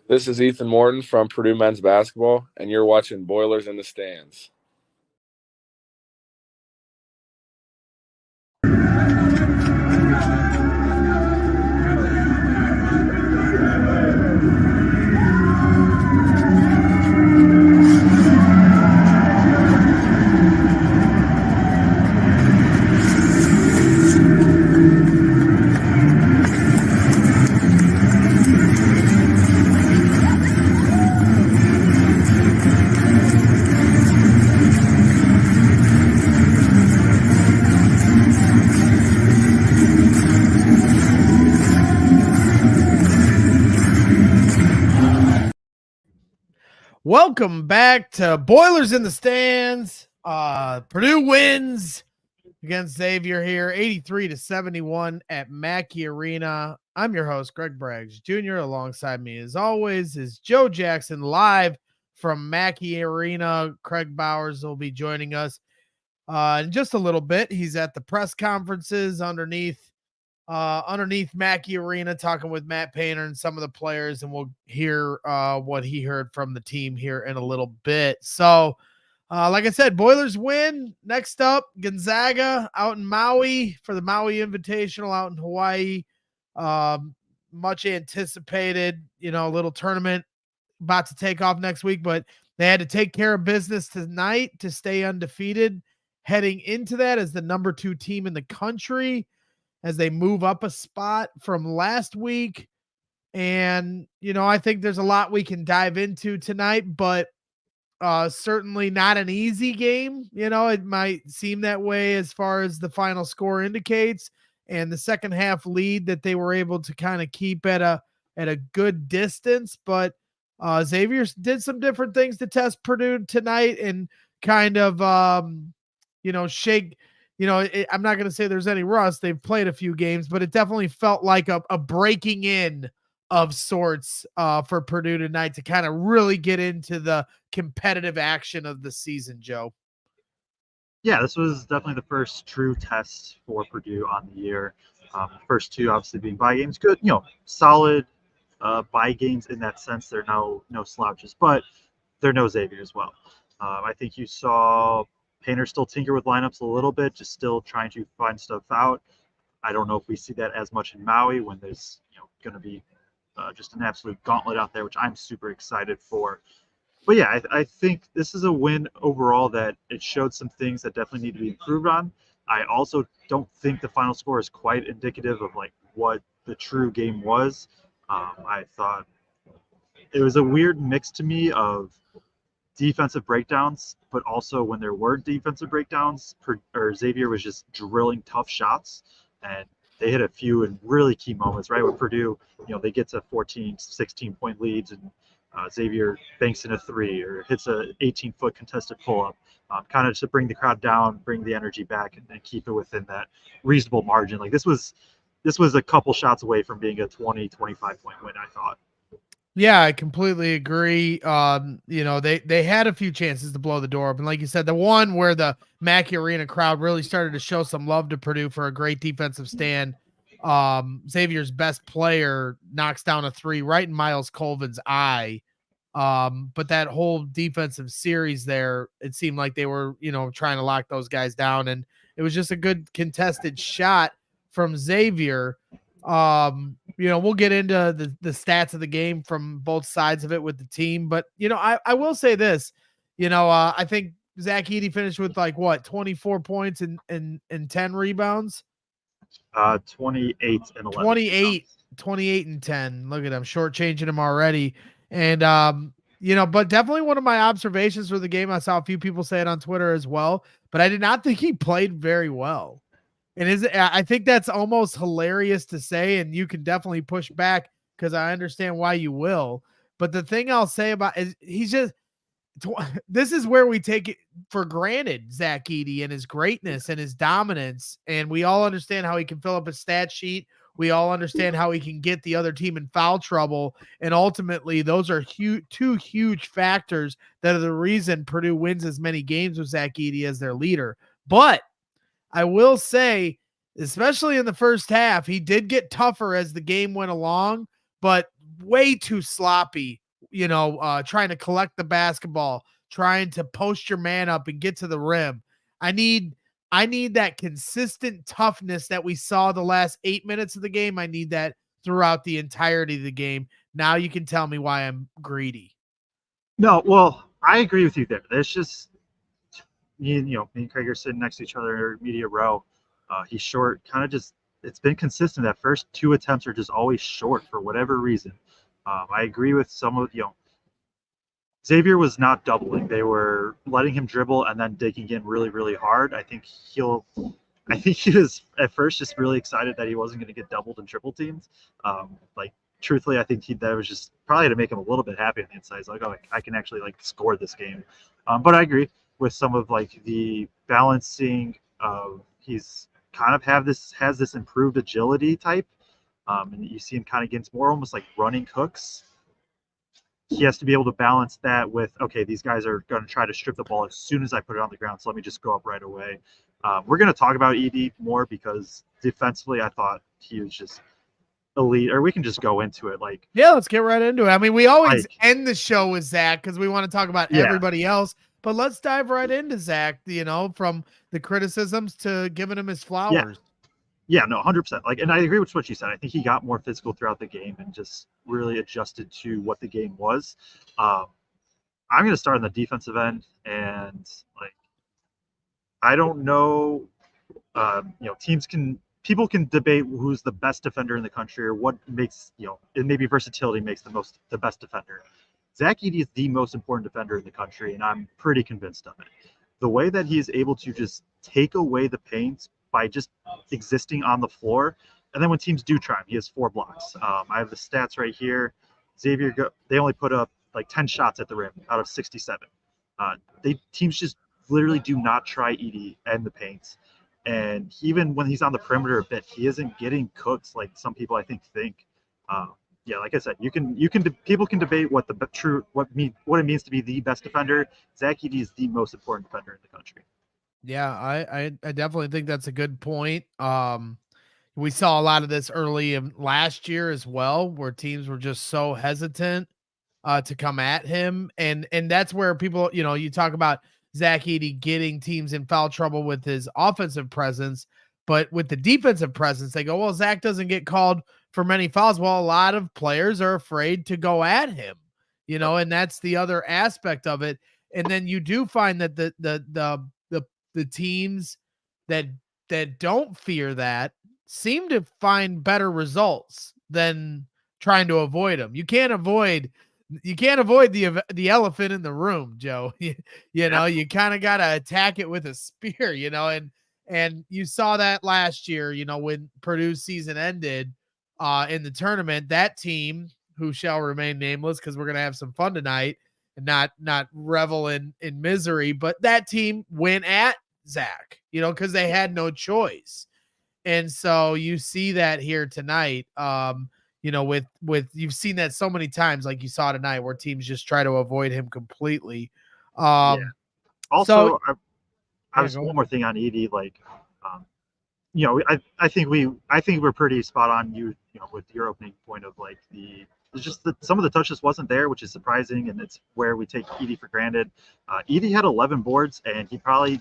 This is Ethan Morton from Purdue Men's Basketball, and you're watching Boilers in the Stands. Welcome back to Boilers in the Stands. Purdue wins against Xavier here, 83-71 at Mackey Arena. I'm your host, Greg Braggs Jr. Alongside me, as always, is Joe Jackson, live from Mackey Arena. Craig Bowers will be joining us in just a little bit. He's at the press conferences underneath Mackey Arena, talking with Matt Painter and some of the players, and we'll hear what he heard from the team here in a little bit. So, like I said, Boilers win. Next up, Gonzaga out in Maui for the Maui Invitational out in Hawaii. Much anticipated, little tournament about to take off next week, but they had to take care of business tonight to stay undefeated heading into that as the number 2 team in the country, as they move up a spot from last week. And, I think there's a lot we can dive into tonight, but certainly not an easy game. It might seem that way as far as the final score indicates, and the second half lead that they were able to kind of keep at a good distance. But Xavier did some different things to test Purdue tonight and kind of, shake. I'm not going to say there's any rust. They've played a few games, but it definitely felt like a breaking in of sorts for Purdue tonight to kind of really get into the competitive action of the season, Joe. Yeah, this was definitely the first true test for Purdue on the year. First two obviously being bye games. Good, solid bye games in that sense. They're no slouches, but they're no Xavier as well. I think you saw Painter still tinker with lineups a little bit, just still trying to find stuff out. I don't know if we see that as much in Maui when there's going to be just an absolute gauntlet out there, which I'm super excited for. But yeah, I think this is a win overall that it showed some things that definitely need to be improved on. I also don't think the final score is quite indicative of like what the true game was. I thought it was a weird mix to me of defensive breakdowns, but also when there were defensive breakdowns, Xavier was just drilling tough shots, and they hit a few in really key moments, right? With Purdue, they get to 14, 16-point leads, and Xavier banks in a 3 or hits a 18-foot contested pull-up, kind of to bring the crowd down, bring the energy back, and keep it within that reasonable margin. Like this was a couple shots away from being a 20, 25-point win, I thought. Yeah, I completely agree. They had a few chances to blow the door open. Like you said, the one where the Mackey Arena crowd really started to show some love to Purdue for a great defensive stand. Xavier's best player knocks down a 3 right in Miles Colvin's eye. But that whole defensive series there, it seemed like they were, trying to lock those guys down, and it was just a good contested shot from Xavier. We'll get into the stats of the game from both sides of it with the team, but I will say this, I think Zach Edey finished with 24 points and 10 rebounds. 28 and 11. 28 and 10. Look at him, shortchanging him already. And but definitely one of my observations for the game. I saw a few people say it on Twitter as well, but I did not think he played very well. And I think that's almost hilarious to say, and you can definitely push back because I understand why you will. But the thing I'll say about is this is where we take it for granted, Zach Edey and his greatness and his dominance. And we all understand how he can fill up a stat sheet. We all understand how he can get the other team in foul trouble. And ultimately, those are two huge factors that are the reason Purdue wins as many games with Zach Edey as their leader. But I will say, especially in the first half, he did get tougher as the game went along, but way too sloppy, trying to collect the basketball, trying to post your man up and get to the rim. I need that consistent toughness that we saw the last 8 minutes of the game. I need that throughout the entirety of the game. Now you can tell me why I'm greedy. No, well, I agree with you there. There's just me and Craig are sitting next to each other, media row. He's short, kind of just. It's been consistent. That first 2 attempts are just always short for whatever reason. I agree with some of Xavier was not doubling. They were letting him dribble and then digging in really, really hard. I think he was at first just really excited that he wasn't going to get doubled and triple teamed. Truthfully, I think that was just probably to make him a little bit happy on the inside. He's like, oh, I can actually score this game. But I agree with some of the balancing. He's kind of has this improved agility type, and you see him kind of getting more almost like running hooks. He has to be able to balance that with, okay, these guys are going to try to strip the ball as soon as I put it on the ground, so let me just go up right away. We're going to talk about Edey more because defensively I thought he was just elite, or we can just go into it. Yeah, let's get right into it. I mean, we always end the show with Zach because we want to talk about everybody else, but let's dive right into Zach, from the criticisms to giving him his flowers. Yeah, no, 100%. And I agree with what you said. I think he got more physical throughout the game and just really adjusted to what the game was. I'm going to start on the defensive end, and I don't know. People can debate who's the best defender in the country or what makes and maybe versatility makes the best defender. Zach Edey is the most important defender in the country, and I'm pretty convinced of it. The way that he is able to just take away the paint by just existing on the floor. And then when teams do try him, he has 4 blocks. I have the stats right here. Xavier, they only put up 10 shots at the rim out of 67. Teams just literally do not try Edey and the paint. And even when he's on the perimeter a bit, he isn't getting cooked like some people I think. Like I said, people can debate what it means to be the best defender. Zach Edey is the most important defender in the country. Yeah, I definitely think that's a good point. We saw a lot of this early in last year as well, where teams were just so hesitant to come at him. And that's where people, you talk about Zach Edey getting teams in foul trouble with his offensive presence, but with the defensive presence, they go, well, Zach doesn't get called for many fouls. Well, a lot of players are afraid to go at him, and that's the other aspect of it. And then you do find that the teams that don't fear that seem to find better results than trying to avoid them. You can't avoid the elephant in the room, Joe. You kind of got to attack it with a spear, and you saw that last year, when Purdue's season ended in the tournament. That team, who shall remain nameless because we're going to have some fun tonight and not revel in misery, but that team went at Zach, because they had no choice. And so you see that here tonight, with you've seen that so many times, like you saw tonight, where teams just try to avoid him completely. Also, I was one more thing on Edey, I think we're pretty spot on. With your opening point of it's just that some of the touches wasn't there, which is surprising, and it's where we take Edey for granted. Edey had 11 boards, and he probably,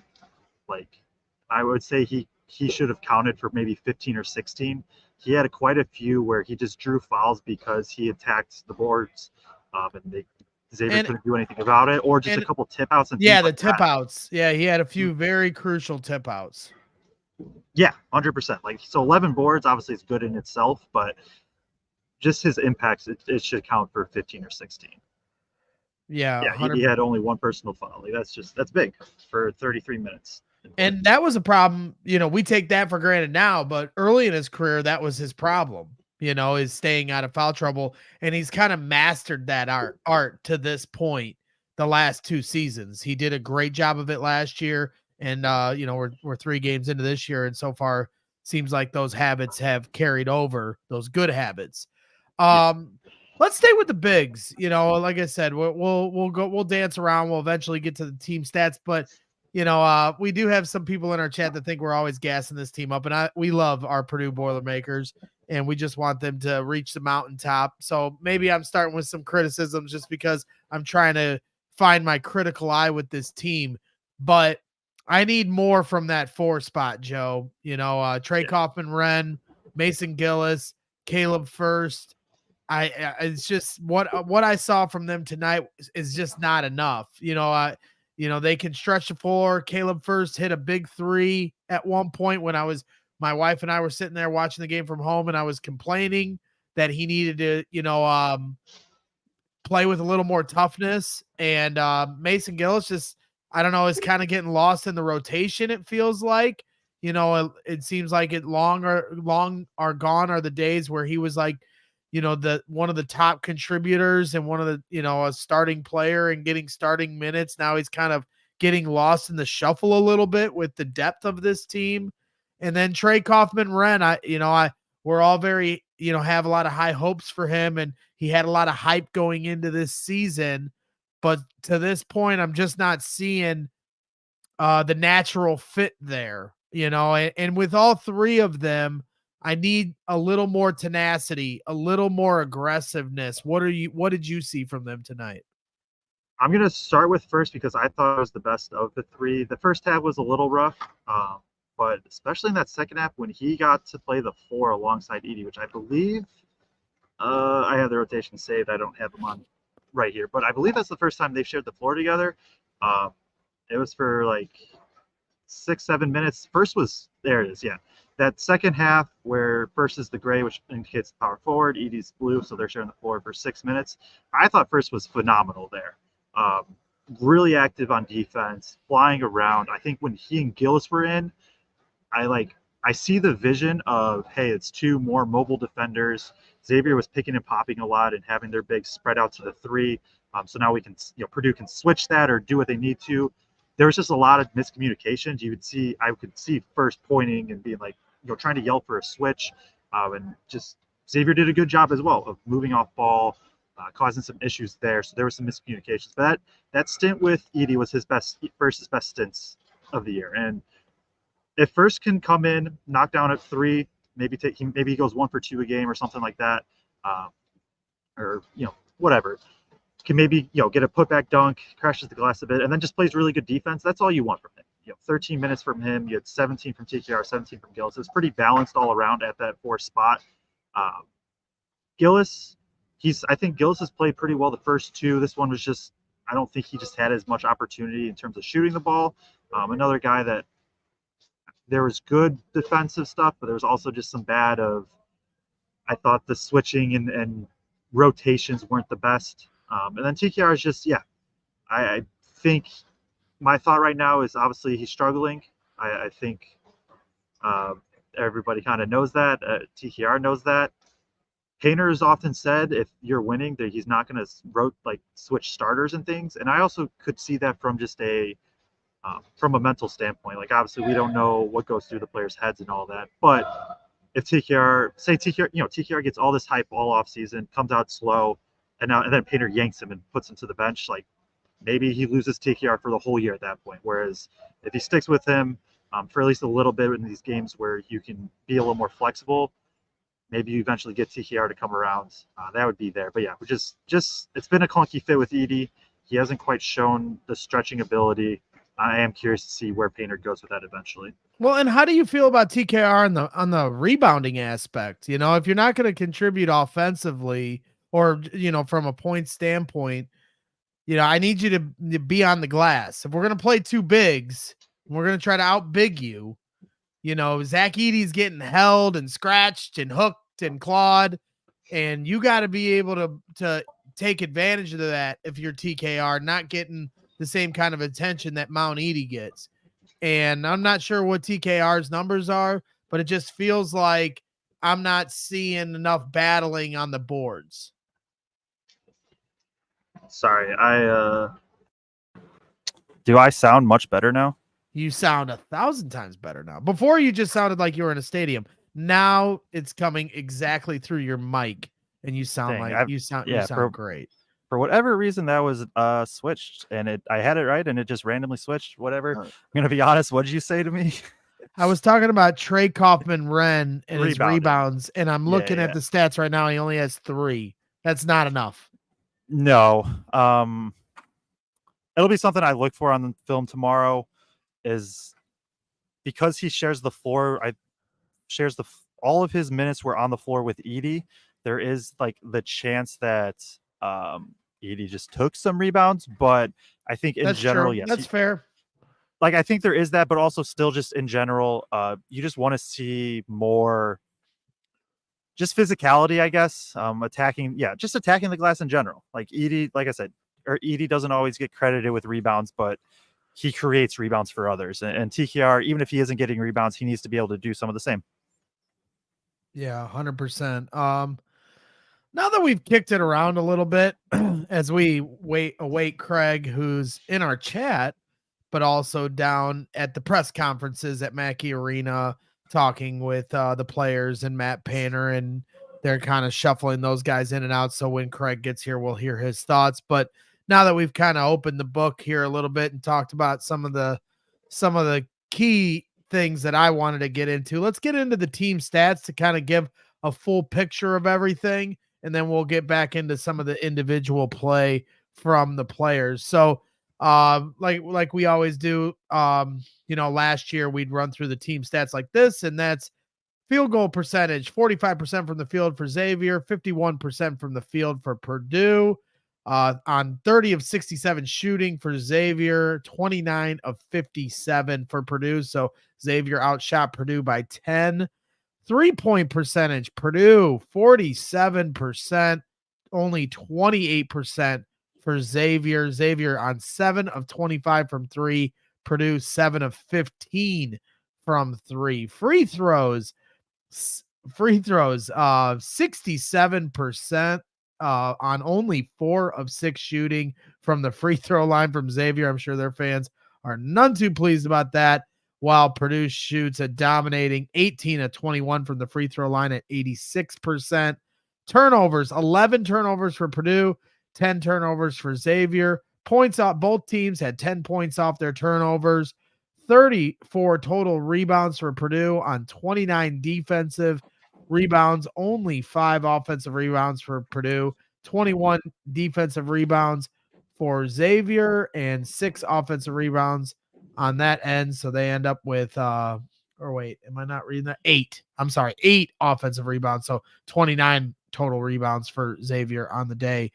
I would say he should have counted for maybe 15 or 16. He had quite a few where he just drew fouls because he attacked the boards, and Xavier couldn't do anything about it, or just a couple tip outs. The tip outs. Yeah, he had a few very crucial tip outs. Yeah, 100%. So 11 boards obviously is good in itself, but just his impacts, it should count for 15 or 16. Yeah, he had only one personal foul. That's big for 33 minutes. And that was a problem. We take that for granted now, but early in his career, that was his problem, is staying out of foul trouble. And he's kind of mastered that art to this point, the last 2 seasons. He did a great job of it last year. And, we're 3 games into this year. And so far seems like those habits have carried over, those good habits. Let's stay with the bigs. Like I said, we'll dance around. We'll eventually get to the team stats, but we do have some people in our chat that think we're always gassing this team up, and we love our Purdue Boilermakers. and we just want them to reach the mountaintop. So maybe I'm starting with some criticisms just because I'm trying to find my critical eye with this team. But I need more from that 4 spot, Joe. Trey Kaufman-Renn, Mason Gillis, Caleb First. It's just what I saw from them tonight is just not enough. They can stretch the floor. Caleb First hit a big 3 at one point when my wife and I were sitting there watching the game from home, and I was complaining that he needed to, play with a little more toughness. And Mason Gillis just, I don't know, is kind of getting lost in the rotation. It feels like, it seems like long are gone are the days where he was like, one of the top contributors and one of the, a starting player and getting starting minutes. Now he's kind of getting lost in the shuffle a little bit with the depth of this team. And then Trey Kaufman-Renn, we're all very, have a lot of high hopes for him, and he had a lot of hype going into this season. But to this point, I'm just not seeing the natural fit there, and with all 3 of them, I need a little more tenacity, a little more aggressiveness. What did you see from them tonight? I'm going to start with First because I thought it was the best of the 3. The first half was a little rough, but especially in that second half when he got to play the 4 alongside Edey, which I believe I have the rotation saved. I don't have them on right here, but I believe that's the first time they've shared the floor together. It was for like 6-7 minutes. First was, there it is, yeah. That second half where First is the gray, which indicates power forward, Edey's blue, so they're sharing the floor for 6 minutes. I thought First was phenomenal there. Really active on defense, flying around. I think when he and Gillis were in, I see the vision of, hey, it's 2 more mobile defenders. Xavier was picking and popping a lot and having their big spread out to the 3. So now we can, Purdue can switch that or do what they need to. There was just a lot of miscommunications. I could see First pointing and being like, trying to yell for a switch. And just Xavier did a good job as well of moving off ball, causing some issues there. So there was some miscommunications. But that stint with Edey was First's best stints of the year. And if First can come in, knock down at 3, maybe he goes 1 for 2 a game or something like that, or whatever. Can maybe get a putback dunk, crashes the glass a bit, and then just plays really good defense. That's all you want from him. 13 minutes from him. You had 17 from TKR, 17 from Gillis. It was pretty balanced all around at that 4 spot. Gillis, I think Gillis has played pretty well the first 2. This one was just, I don't think he just had as much opportunity in terms of shooting the ball. Another guy that there was good defensive stuff, but there was also just some bad I thought the switching and rotations weren't the best. And then TKR is just, I think my thought right now is obviously he's struggling. I think everybody kind of knows that. TKR knows that. Painter has often said if you're winning, that he's not going to switch starters and things. And I also could see that from just from a mental standpoint. Like, obviously, we don't know what goes through the players' heads and all that. But if TKR gets all this hype all off season, comes out slow, and then Painter yanks him and puts him to the bench, like, maybe he loses TKR for the whole year at that point. Whereas if he sticks with him for at least a little bit in these games where you can be a little more flexible, maybe you eventually get TKR to come around. That would be there. But yeah, just it's been a clunky fit with Edey. He hasn't quite shown the stretching ability. I am curious to see where Painter goes with that eventually. Well, and how do you feel about TKR on the rebounding aspect? If you're not going to contribute offensively or, from a point standpoint, I need you to be on the glass. If we're going to play 2 bigs, we're going to try to out-big you. Zach Edey's getting held and scratched and hooked and clawed, and you got to be able to take advantage of that if you're TKR, not getting the same kind of attention that Mount Edey gets. And I'm not sure what TKR's numbers are, but it just feels like I'm not seeing enough battling on the boards. Sorry, do I sound much better now? You sound 1,000 times better now. Before you just sounded like you were in a stadium. Now it's coming exactly through your mic, and you sound you sound great. For whatever reason, that was switched, and I had it right, and it just randomly switched. Whatever. I'm gonna be honest. What did you say to me? I was talking about Trey Kaufman-Renn and his Rebounding. rebounds, and I'm looking Yeah. at the stats right now. He only has 3. That's not enough. No. It'll be something I look for on the film tomorrow. Is because he shares the floor. All of his minutes were on the floor with Edey. There is like the chance that Edey just took some rebounds, but I think in That's general, true. yes, That's fair. like I think there is that, but also still just in general, you just want to see more just physicality, I guess. Attacking the glass in general. Like Edey, like I said, or Edey doesn't always get credited with rebounds, but he creates rebounds for others. And TKR, even if he isn't getting rebounds, he needs to be able to do some of the same. Yeah, 100%. Now that we've kicked it around a little bit, as we await Craig, who's in our chat, but also down at the press conferences at Mackey Arena, talking with the players and Matt Painter, and they're kind of shuffling those guys in and out. So when Craig gets here, we'll hear his thoughts. But now that we've kind of opened the book here a little bit and talked about some of the key things that I wanted to get into, let's get into the team stats to kind of give a full picture of everything, and then we'll get back into some of the individual play from the players. So like we always do, last year we'd run through the team stats like this, and that's field goal percentage: 45% from the field for Xavier, 51% from the field for Purdue, on 30 of 67 shooting for Xavier, 29 of 57 for Purdue. So Xavier outshot Purdue by 10. 3-point percentage: Purdue 47%, only 28% for Xavier. Xavier on 7 of 25 from 3, Purdue 7 of 15 from 3. Free throws, 67% on only 4 of 6 shooting from the free throw line from Xavier. I'm sure their fans are none too pleased about that, while Purdue shoots a dominating 18 of 21 from the free throw line at 86%. Turnovers: 11 turnovers for Purdue, 10 turnovers for Xavier. Points off: both teams had 10 points off their turnovers. 34 total rebounds for Purdue on 29 defensive rebounds, only 5 offensive rebounds for Purdue. 21 defensive rebounds for Xavier, and 6 offensive rebounds on that end. So they end up with am I not reading that? 8 offensive rebounds. So 29 total rebounds for Xavier on the day.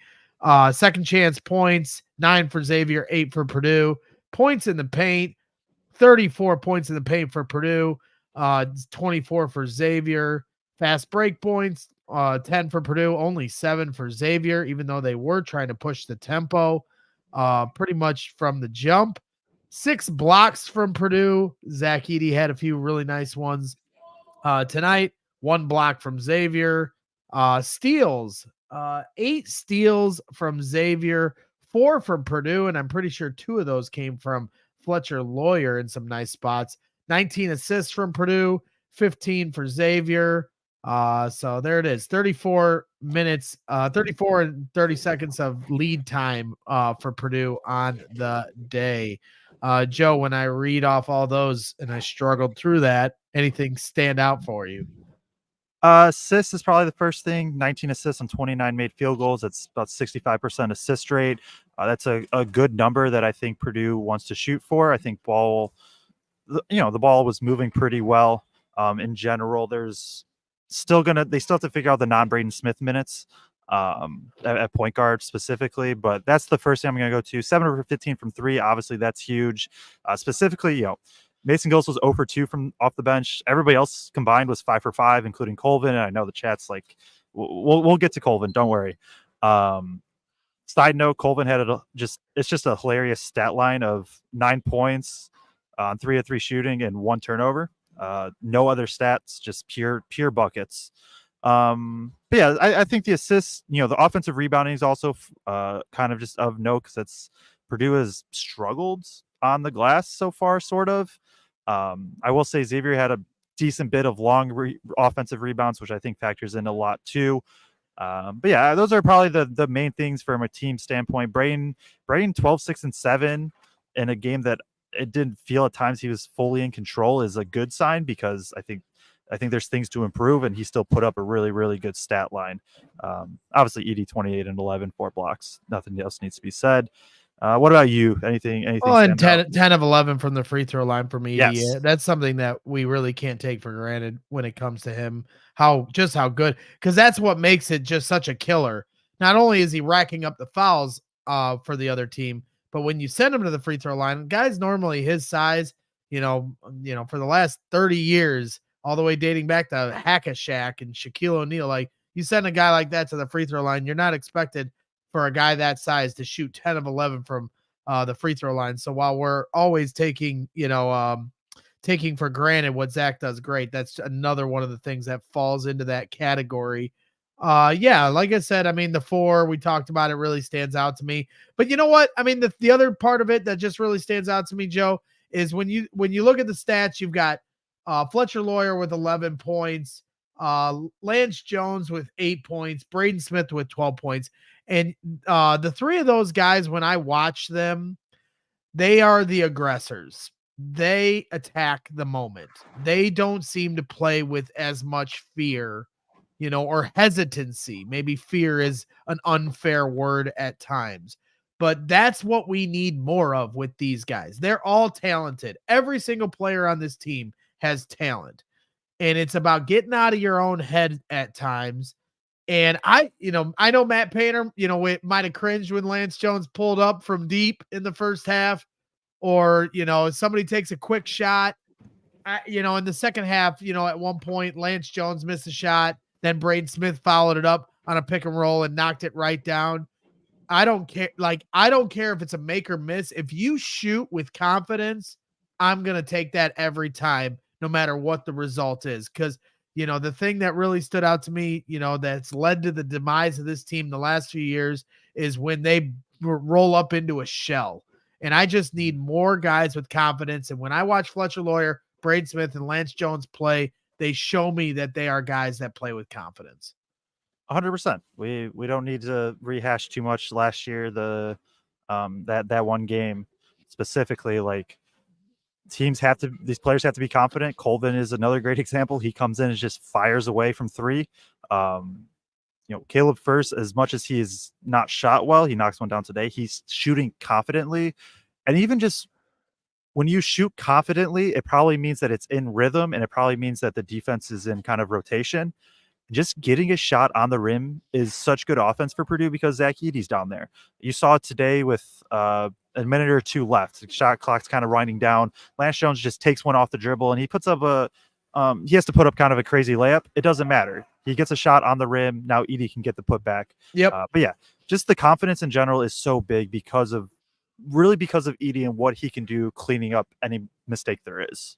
Second chance points: 9 for Xavier, 8 for Purdue. Points in the paint: 34 points in the paint for Purdue, 24 for Xavier. Fast break points: 10 for Purdue, only 7 for Xavier, even though they were trying to push the tempo pretty much from the jump. 6 blocks from Purdue. Zach Edey had a few really nice ones tonight. 1 block from Xavier. Steals: 8 steals from Xavier, 4 from Purdue, and I'm pretty sure 2 of those came from Fletcher Lawyer in some nice spots. 19 assists from Purdue, 15 for Xavier. So there it is. 34 minutes, 34 and 30 seconds of lead time for Purdue on the day. Joe, when I read off all those and I struggled through that, anything stand out for you? Assists is probably the first thing. 19 assists on 29 made field goals. That's about 65% assist rate. That's a good number that I think Purdue wants to shoot for. I think the ball was moving pretty well. In general, they still have to figure out the non-Braden Smith minutes at point guard specifically, but that's the first thing I'm going to go to. 7 over 15 from 3. Obviously, that's huge. Specifically, Mason Gillis was 0 for 2 from off the bench. Everybody else combined was 5 for 5, including Colvin. And I know the chat's like, we'll get to Colvin. Don't worry. Side note: Colvin had it's just a hilarious stat line of 9 points on 3 of 3 shooting and 1 turnover. No other stats, just pure buckets. But yeah, I think the assists, the offensive rebounding is also kind of just of note, because Purdue has struggled on the glass so far, sort of. I will say Xavier had a decent bit of long offensive rebounds, which I think factors in a lot too. But yeah, those are probably the main things from a team standpoint. Braden 12, 6, and 7 in a game that it didn't feel at times he was fully in control is a good sign, because I think there's things to improve, and he still put up a really, really good stat line. Obviously, Edey 28 and 11, 4 blocks. Nothing else needs to be said. What about you? Anything Oh, and stand out? 10 of 11 from the free throw line for me. Yes. Yeah, that's something that we really can't take for granted when it comes to him, how good, because that's what makes it just such a killer. Not only is he racking up the fouls for the other team, but when you send him to the free throw line, guys normally his size, for the last 30 years, all the way dating back to Hack-a-Shaq and Shaquille O'Neal, like you send a guy like that to the free throw line, you're not expected for a guy that size to shoot 10 of 11 from the free throw line. So while we're always taking for granted what Zach does great, that's another one of the things that falls into that category. Yeah, like I said, I mean, the 4 we talked about, it really stands out to me. But you know what? I mean, the other part of it that just really stands out to me, Joe, is when you look at the stats, you've got Fletcher Lawyer with 11 points, Lance Jones with 8 points, Braden Smith with 12 points. And the 3 of those guys, when I watch them, they are the aggressors. They attack the moment. They don't seem to play with as much fear, or hesitancy. Maybe fear is an unfair word at times, but that's what we need more of with these guys. They're all talented. Every single player on this team has talent, and it's about getting out of your own head at times. And I know Matt Painter, it might have cringed when Lance Jones pulled up from deep in the first half, or, somebody takes a quick shot, in the second half, at one point Lance Jones missed a shot. Then Braden Smith followed it up on a pick and roll and knocked it right down. I don't care. Like, I don't care if it's a make or miss. If you shoot with confidence, I'm going to take that every time, no matter what the result is. Because, the thing that really stood out to me, that's led to the demise of this team the last few years is when they roll up into a shell. And I just need more guys with confidence. And when I watch Fletcher Lawyer, Braden Smith, and Lance Jones play, they show me that they are guys that play with confidence. 100%. We don't need to rehash too much last year. The that one game specifically, like, these players have to be confident. Colvin is another great example. He comes in and just fires away from 3. Caleb First, as much as he is not shot well, he knocks one down today. He's shooting confidently, and even just when you shoot confidently, it probably means that it's in rhythm, and it probably means that the defense is in kind of rotation. Just getting a shot on the rim is such good offense for Purdue because Zach Edey's down there. You saw it today with a minute or 2 left. The shot clock's kind of winding down. Lance Jones just takes one off the dribble, and he puts up he has to put up kind of a crazy layup. It doesn't matter. He gets a shot on the rim. Now Edey can get the putback. Yep. But yeah, just the confidence in general is so big because of Edey and what he can do cleaning up any mistake there is.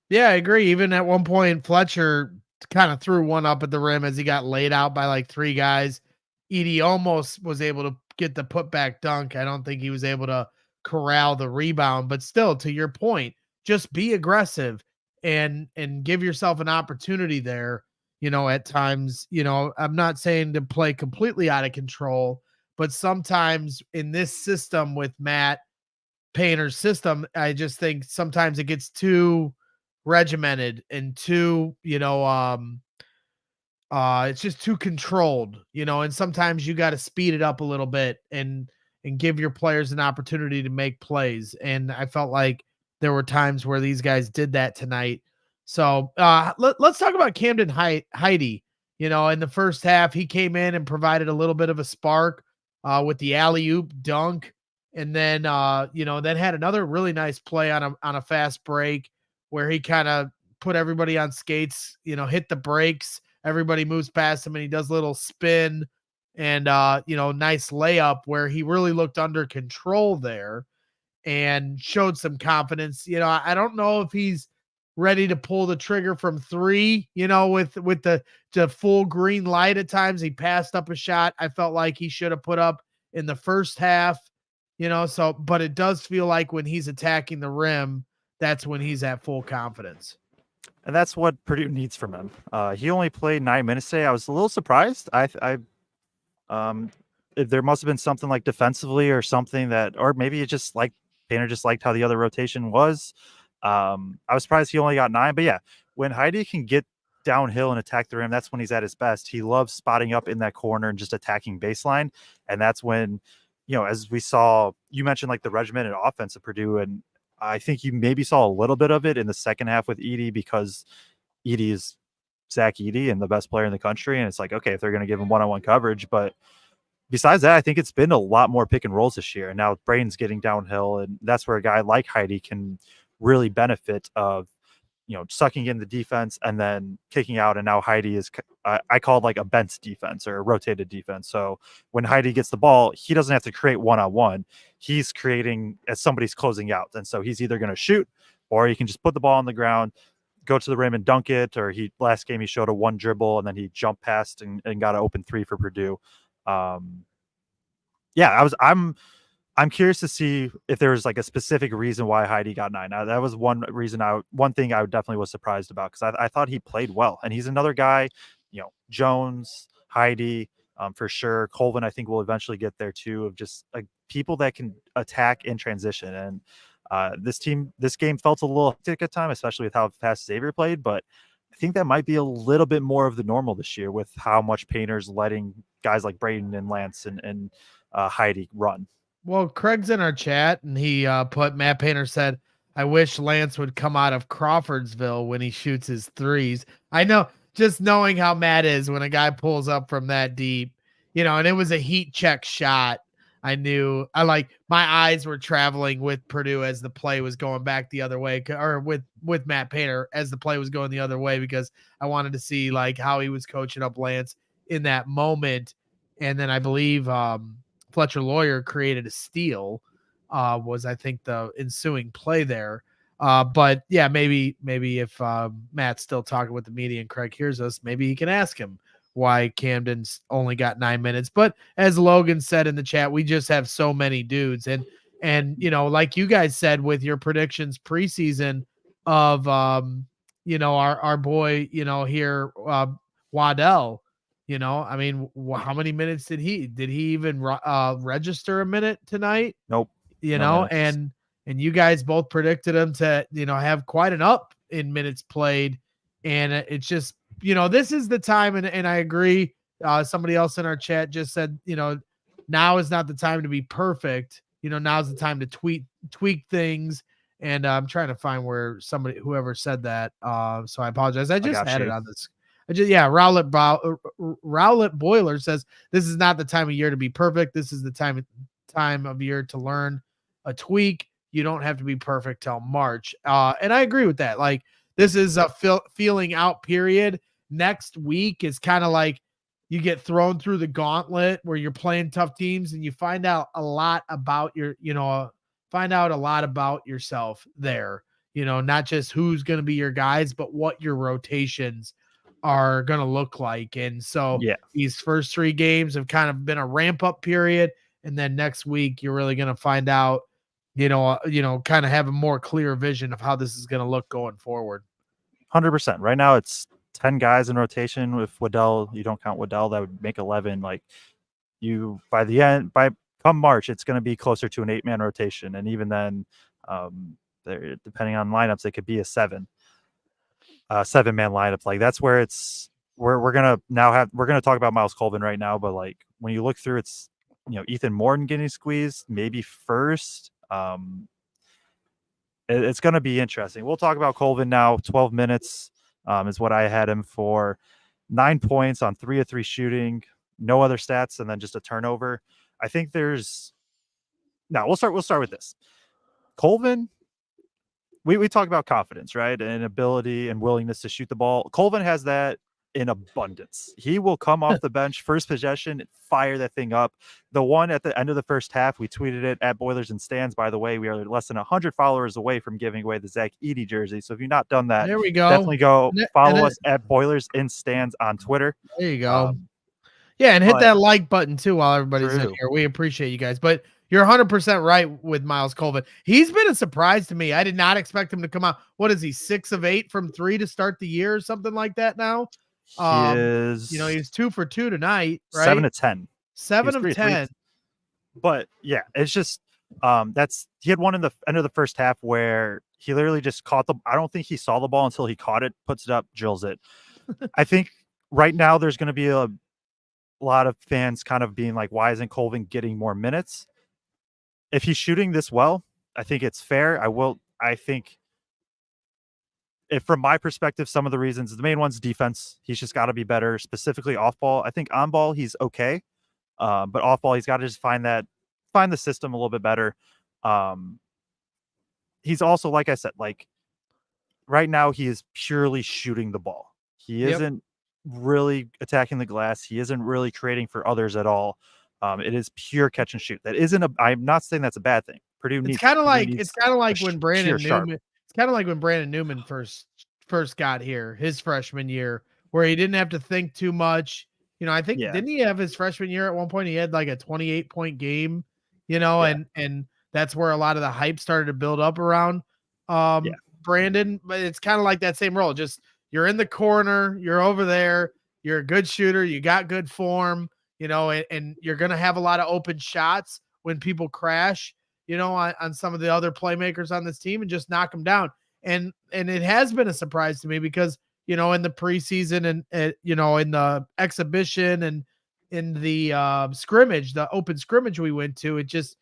Yeah, I agree. Even at one point, Fletcher kind of threw one up at the rim as he got laid out by like 3 guys. Edey almost was able to get the putback dunk. I don't think he was able to corral the rebound, but still, to your point, just be aggressive and give yourself an opportunity there. At times, I'm not saying to play completely out of control, but sometimes in this system with Matt Painter's system, I just think sometimes it gets too regimented and too, it's just too controlled, and sometimes you got to speed it up a little bit and give your players an opportunity to make plays. And I felt like there were times where these guys did that tonight. So let's talk about Camden Edey. In the first half, he came in and provided a little bit of a spark with the alley-oop dunk. And then, then had another really nice play on a fast break where he kind of put everybody on skates, hit the brakes. Everybody moves past him and he does a little spin and, nice layup where he really looked under control there and showed some confidence. I don't know if he's ready to pull the trigger from 3, with the full green light at times. He passed up a shot I felt like he should have put up in the first half, but it does feel like when he's attacking the rim, that's when he's at full confidence. And that's what Purdue needs from him. He only played 9 minutes today. I was a little surprised. There must have been something like defensively or something or maybe it just like Painter just liked how the other rotation was. I was surprised he only got 9, but yeah, when Edey can get downhill and attack the rim, that's when he's at his best. He loves spotting up in that corner and just attacking baseline. And that's when, as we saw, you mentioned like the regimented offense of Purdue, and I think you maybe saw a little bit of it in the second half with Edey, because Edey is Zach Edey and the best player in the country. And it's like, okay, if they're going to give him one-on-one coverage, but besides that, I think it's been a lot more pick and rolls this year. And now Braden's getting downhill, and that's where a guy like Edey can really benefit of, sucking in the defense and then kicking out. And now Edey is, I call it like a bent defense or a rotated defense. So when Edey gets the ball, he doesn't have to create one-on-one. He's creating as somebody's closing out. And so he's either going to shoot, or he can just put the ball on the ground, go to the rim and dunk it. Or last game he showed a one dribble and then he jumped past and got an open 3 for Purdue. I'm curious to see if there was like a specific reason why Edey got 9. Now, that was one thing I definitely was surprised about, because I thought he played well, and he's another guy, Jones, Edey, for sure. Colvin, I think, will eventually get there too, of just like people that can attack in transition. And this game felt a little hectic at time, especially with how fast Xavier played, but I think that might be a little bit more of the normal this year with how much Painter's letting guys like Braden and Lance and Edey run. Well, Craig's in our chat, and he put, Matt Painter said, I wish Lance would come out of Crawfordsville when he shoots his threes. I know, just knowing how Matt is when a guy pulls up from that deep, and it was a heat check shot. I knew my eyes were traveling with Purdue as the play was going back the other way, or with Matt Painter as the play was going the other way, because I wanted to see like how he was coaching up Lance in that moment. And then I believe Fletcher Lawyer created a steal, was I think the ensuing play there. But yeah, maybe if Matt's still talking with the media and Craig hears us, maybe he can ask him why Camden's only got 9 minutes. But as Logan said in the chat, we just have so many dudes. And like you guys said with your predictions preseason of, our boy, here, Waddell, I mean, how many minutes did he even register a minute tonight? Nope. And you guys both predicted him to, have quite an up in minutes played. And it's just, this is the time. And I agree. Somebody else in our chat just said, now is not the time to be perfect. Now's the time to tweak things. And I'm trying to find whoever said that. So I apologize. I just had it on this. Rowlett Boiler says, this is not the time of year to be perfect. This is the time of year to learn a tweak. You don't have to be perfect till March. And I agree with that. Like, this is a feeling out period. Next week is kind of like you get thrown through the gauntlet where you're playing tough teams and you find out a lot about yourself there, not just who's going to be your guys, but what your rotations are going to look like. And so these first 3 games have kind of been a ramp up period. And then next week, you're really going to find out, kind of have a more clear vision of how this is going to look going forward. 100%. Right now it's 10 guys in rotation. With Waddell, you don't count Waddell, that would make 11. Like, by come March, it's going to be closer to an 8-man rotation. And even then, depending on lineups, it could be a 7-man lineup. Like, that's where we're going to talk about Miles Colvin right now. But like, when you look through, it's, Ethan Morton getting squeezed maybe first. It's going to be interesting. We'll talk about Colvin now. 12 minutes is what I had him for. 9 points on 3 of 3 shooting, no other stats, and then just a turnover. I think we'll start with this. Colvin, we talk about confidence, right? And ability and willingness to shoot the ball. Colvin has that in abundance. He will come off the bench, first possession, fire that thing up. The one at the end of the first half, we tweeted it at Boilers and Stands. By the way, we are less than 100 followers away from giving away the Zach Edey jersey. So if you've not done that, there we go. Definitely go follow us at Boilers and Stands on Twitter. There you go. And hit that like button too while everybody's in here. We appreciate you guys. But you're 100% right with Miles Colvin. He's been a surprise to me. I did not expect him to come out. What is he, 6 of 8 from 3 to start the year or something like that now? He's 2 for 2 tonight, right? 7 of 10. 7 of 10. But yeah, it's just He had one in the end of the first half where he literally just caught I don't think he saw the ball until he caught it, puts it up, drills it. I think right now there's going to be a lot of fans kind of being like, why isn't Colvin getting more minutes? If he's shooting this well, I think it's fair. I think if from my perspective, some of the reasons, the main one's defense. He's just got to be better, specifically off ball. I think on ball, he's okay. But off ball, he's got to just find the system a little bit better. He's also, like I said, like right now he is purely shooting the ball. He isn't really attacking the glass. He isn't really creating for others at all. It is pure catch and shoot. I'm not saying that's a bad thing. Purdue needs. It's kind of like when Brandon sharp. Newman. It's kind of like when Brandon Newman first got here, his freshman year, where he didn't have to think too much. I think didn't he have his freshman year at one point? He had like a 28-point game, and that's where a lot of the hype started to build up around Brandon. But it's kind of like that same role. Just you're in the corner, you're over there, you're a good shooter, you got good form, and you're gonna have a lot of open shots when people crash, on some of the other playmakers on this team and just knock them down. And it has been a surprise to me because, in the preseason and, in the exhibition and in the scrimmage, the open scrimmage we went to, it just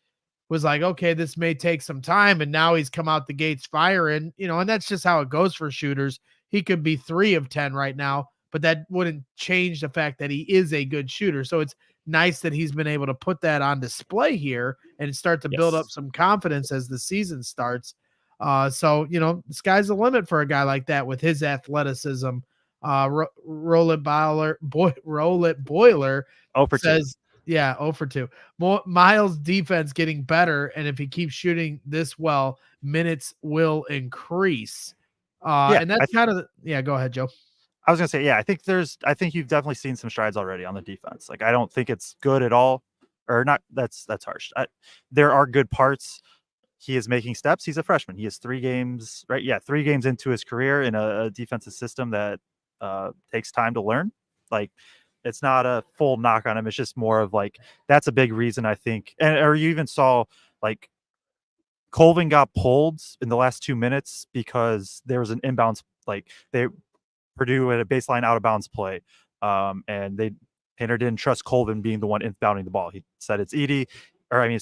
was like, okay, this may take some time. And now he's come out the gates firing, and that's just how it goes for shooters. He could be 3 of 10 right now, but that wouldn't change the fact that he is a good shooter. So it's nice that he's been able to put that on display here and start to build up some confidence as the season starts. So, the sky's the limit for a guy like that with his athleticism. Roll it Boiler says, 0 for 2. Miles' defense getting better, and if he keeps shooting this well, minutes will increase. And that's go ahead, Joe. I was gonna say, I think you've definitely seen some strides already on the defense. Like, I don't think it's good at all, or not. That's harsh. There are good parts. He is making steps. He's a freshman. He has 3 games, right? Yeah, 3 games into his career in a defensive system that takes time to learn. Like, it's not a full knock on him. It's just more of like, that's a big reason I think. Or you even saw like Colvin got pulled in the last 2 minutes because there was an inbounds, like Purdue had a baseline out of bounds play, and Painter didn't trust Colvin being the one inbounding the ball. He said it's Edey, it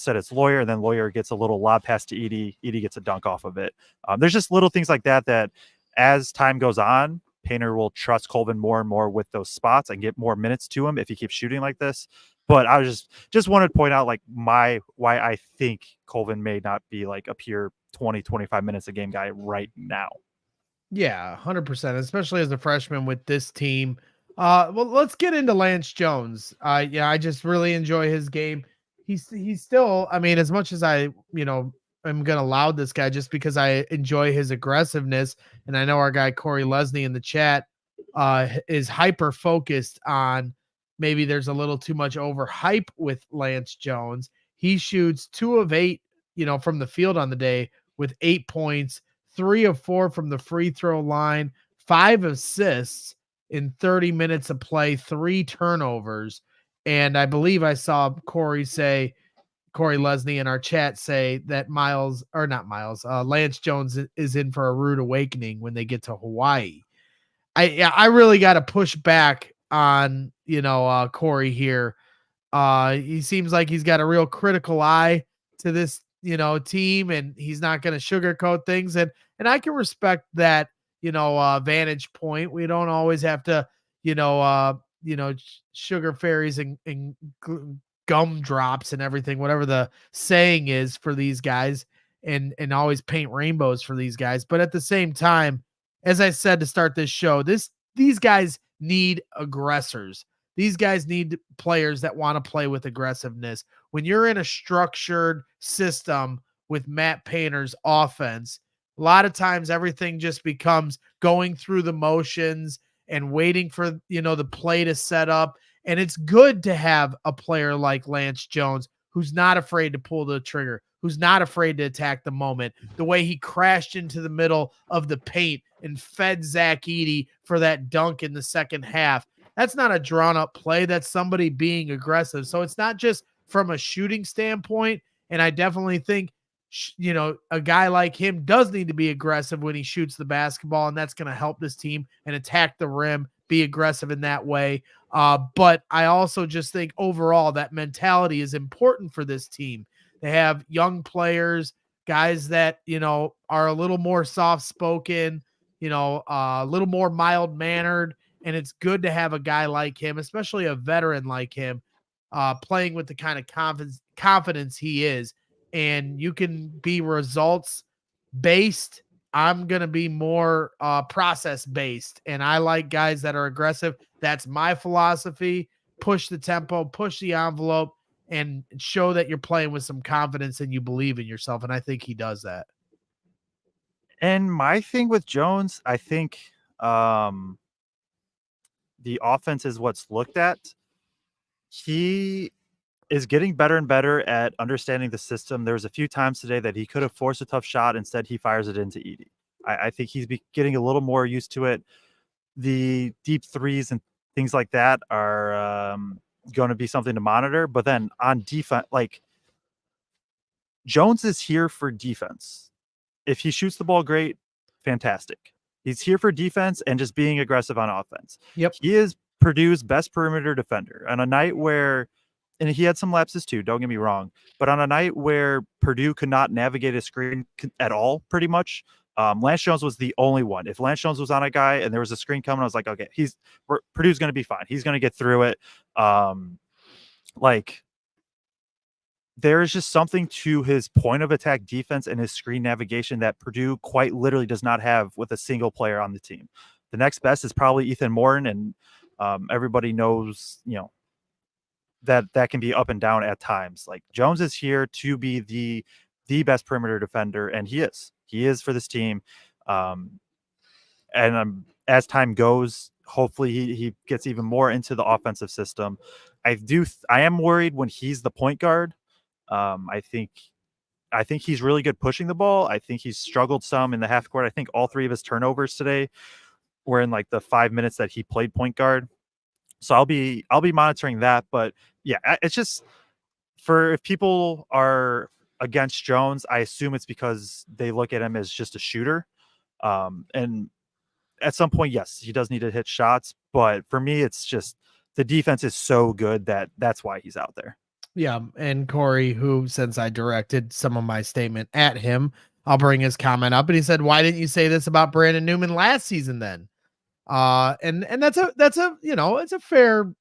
said it's Lawyer, and then Lawyer gets a little lob pass to Edey. Edey gets a dunk off of it. There's just little things like that as time goes on, Painter will trust Colvin more and more with those spots and get more minutes to him if he keeps shooting like this. But I was just wanted to point out like why I think Colvin may not be like a pure 20-25 minutes a game guy right now. Yeah, 100%, especially as a freshman with this team. Well, let's get into Lance Jones. I just really enjoy his game. He's still, as much as I, I'm going to laud this guy just because I enjoy his aggressiveness. And I know our guy, Corey Lesney in the chat, is hyper focused on maybe there's a little too much overhype with Lance Jones. He shoots 2 of 8, from the field on the day with 8 points, 3 of 4 from the free throw line, 5 assists in 30 minutes of play, 3 turnovers. And I believe I saw Corey Lesney in our chat say that Lance Jones is in for a rude awakening when they get to Hawaii. I really got to push back on, Corey here. He seems like he's got a real critical eye to this, team, and he's not going to sugarcoat things. And I can respect that, vantage point. We don't always have to, sugar fairies and gum drops and everything, whatever the saying is for these guys, and always paint rainbows for these guys. But at the same time, as I said to start this show, these guys need aggressors. These guys need players that want to play with aggressiveness. When you're in a structured system with Matt Painter's offense, a lot of times everything just becomes going through the motions and waiting for, the play to set up. And it's good to have a player like Lance Jones who's not afraid to pull the trigger, who's not afraid to attack the moment. The way he crashed into the middle of the paint and fed Zach Edey for that dunk in the second half. That's not a drawn up play. That's somebody being aggressive. So it's not just from a shooting standpoint. And I definitely think, a guy like him does need to be aggressive when he shoots the basketball, and that's going to help this team and attack the rim, be aggressive in that way. But I also just think overall that mentality is important for this team. They have young players, guys that, are a little more soft-spoken, a little more mild-mannered, and it's good to have a guy like him, especially a veteran like him, playing with the kind of confidence he is. And you can be results based. I'm going to be more process based. And I like guys that are aggressive. That's my philosophy. Push the tempo, push the envelope, and show that you're playing with some confidence and you believe in yourself. And I think he does that. And my thing with Jones, I think the offense is what's looked at. He is getting better and better at understanding the system. There was a few times today that he could have forced a tough shot. Instead, he fires it into Edey. I think he's getting a little more used to it. The deep threes and things like that are going to be something to monitor. But then on defense, like Jones is here for defense. If he shoots the ball great, fantastic. He's here for defense and just being aggressive on offense. Yep. He is Purdue's best perimeter defender. On a night where, and he had some lapses too, don't get me wrong, but on a night where Purdue could not navigate a screen at all, pretty much, Lance Jones was the only one. If Lance Jones was on a guy and there was a screen coming, I was like, okay, Purdue's going to be fine. He's going to get through it. There is just something to his point of attack defense and his screen navigation that Purdue quite literally does not have with a single player on the team. The next best is probably Ethan Morton, and everybody knows, that can be up and down at times. Like Jones is here to be the best perimeter defender, and he is for this team. As time goes, hopefully he gets even more into the offensive system. I am worried when he's the point guard. I think he's really good pushing the ball. I think he's struggled some in the half court. I think all 3 of his turnovers today were in like the 5 minutes that he played point guard. So I'll be monitoring that. But yeah, it's just if people are against Jones, I assume it's because they look at him as just a shooter. And at some point, yes, he does need to hit shots. But for me, it's just the defense is so good that's why he's out there. Yeah, and Corey, who, since I directed some of my statement at him, I'll bring his comment up, and he said, "Why didn't you say this about Brandon Newman last season then?" And that's a it's a fair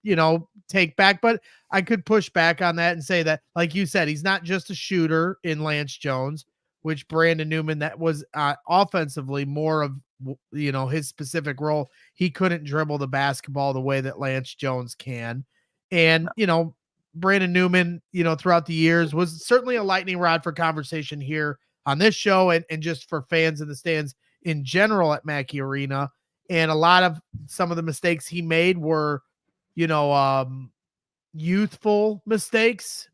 take back, but I could push back on that and say that, like you said, he's not just a shooter in Lance Jones, which Brandon Newman, that was offensively more of his specific role. He couldn't dribble the basketball the way that Lance Jones can, and Brandon Newman, throughout the years was certainly a lightning rod for conversation here on this show and just for fans in the stands in general at Mackey Arena. And a lot of some of the mistakes he made were, youthful mistakes,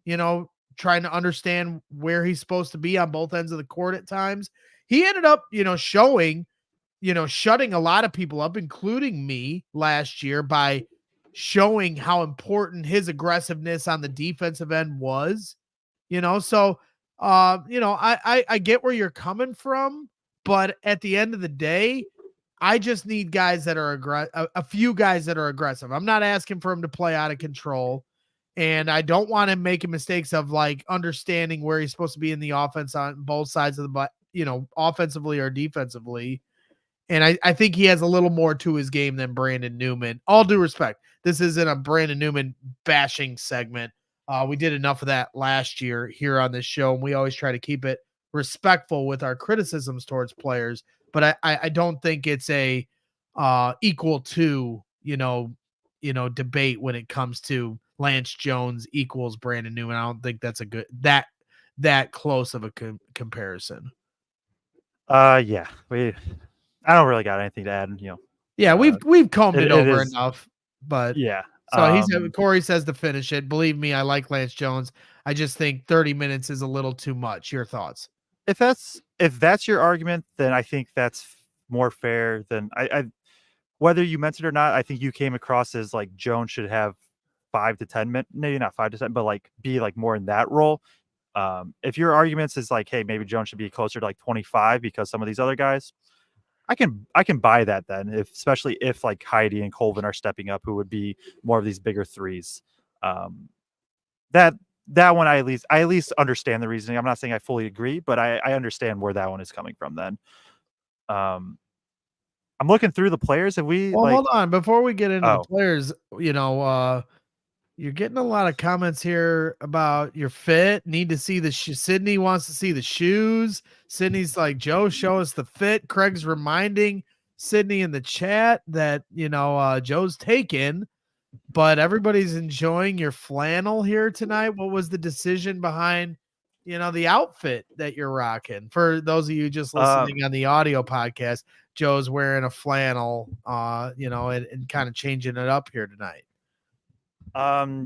trying to understand where he's supposed to be on both ends of the court at times. He ended up, shutting a lot of people up, including me last year, by showing how important his aggressiveness on the defensive end was, so, I get where you're coming from, but at the end of the day, I just need guys that are a few guys that are aggressive. I'm not asking for him to play out of control, and I don't want him making mistakes of like understanding where he's supposed to be in the offense on both sides of the, offensively or defensively. And I think he has a little more to his game than Brandon Newman. All due respect, this isn't a Brandon Newman bashing segment. We did enough of that last year here on this show, and we always try to keep it respectful with our criticisms towards players. But I don't think it's a equal to debate when it comes to Lance Jones equals Brandon Newman. I don't think that's a good that close of a comparison. Yeah, I don't really got anything to add. Yeah, we've combed it over enough, but yeah. So Corey says to finish it. Believe me, I like Lance Jones. I just think 30 minutes is a little too much. Your thoughts? If that's your argument, then I think that's more fair than I whether you meant it or not. I think you came across as like Jones should have 5 to 10 minutes, maybe not 5 to 10, but like be like more in that role. If your arguments is like, hey, maybe Jones should be closer to like 25 because some of these other guys, I can buy that then, especially if like Heidi and Colvin are stepping up, who would be more of these bigger threes. That one I at least understand the reasoning. I'm not saying I fully agree, but I understand where that one is coming from. Then, I'm looking through the players. Have we? Well, like, hold on before we get into the Oh. players. You're getting a lot of comments here about your fit. Need to see the Sydney wants to see the shoes. Sydney's like, Joe, show us the fit. Craig's reminding Sydney in the chat that Joe's taken, but everybody's enjoying your flannel here tonight. What was the decision behind the outfit that you're rocking? For those of you just listening on the audio podcast, Joe's wearing a flannel, and kind of changing it up here tonight.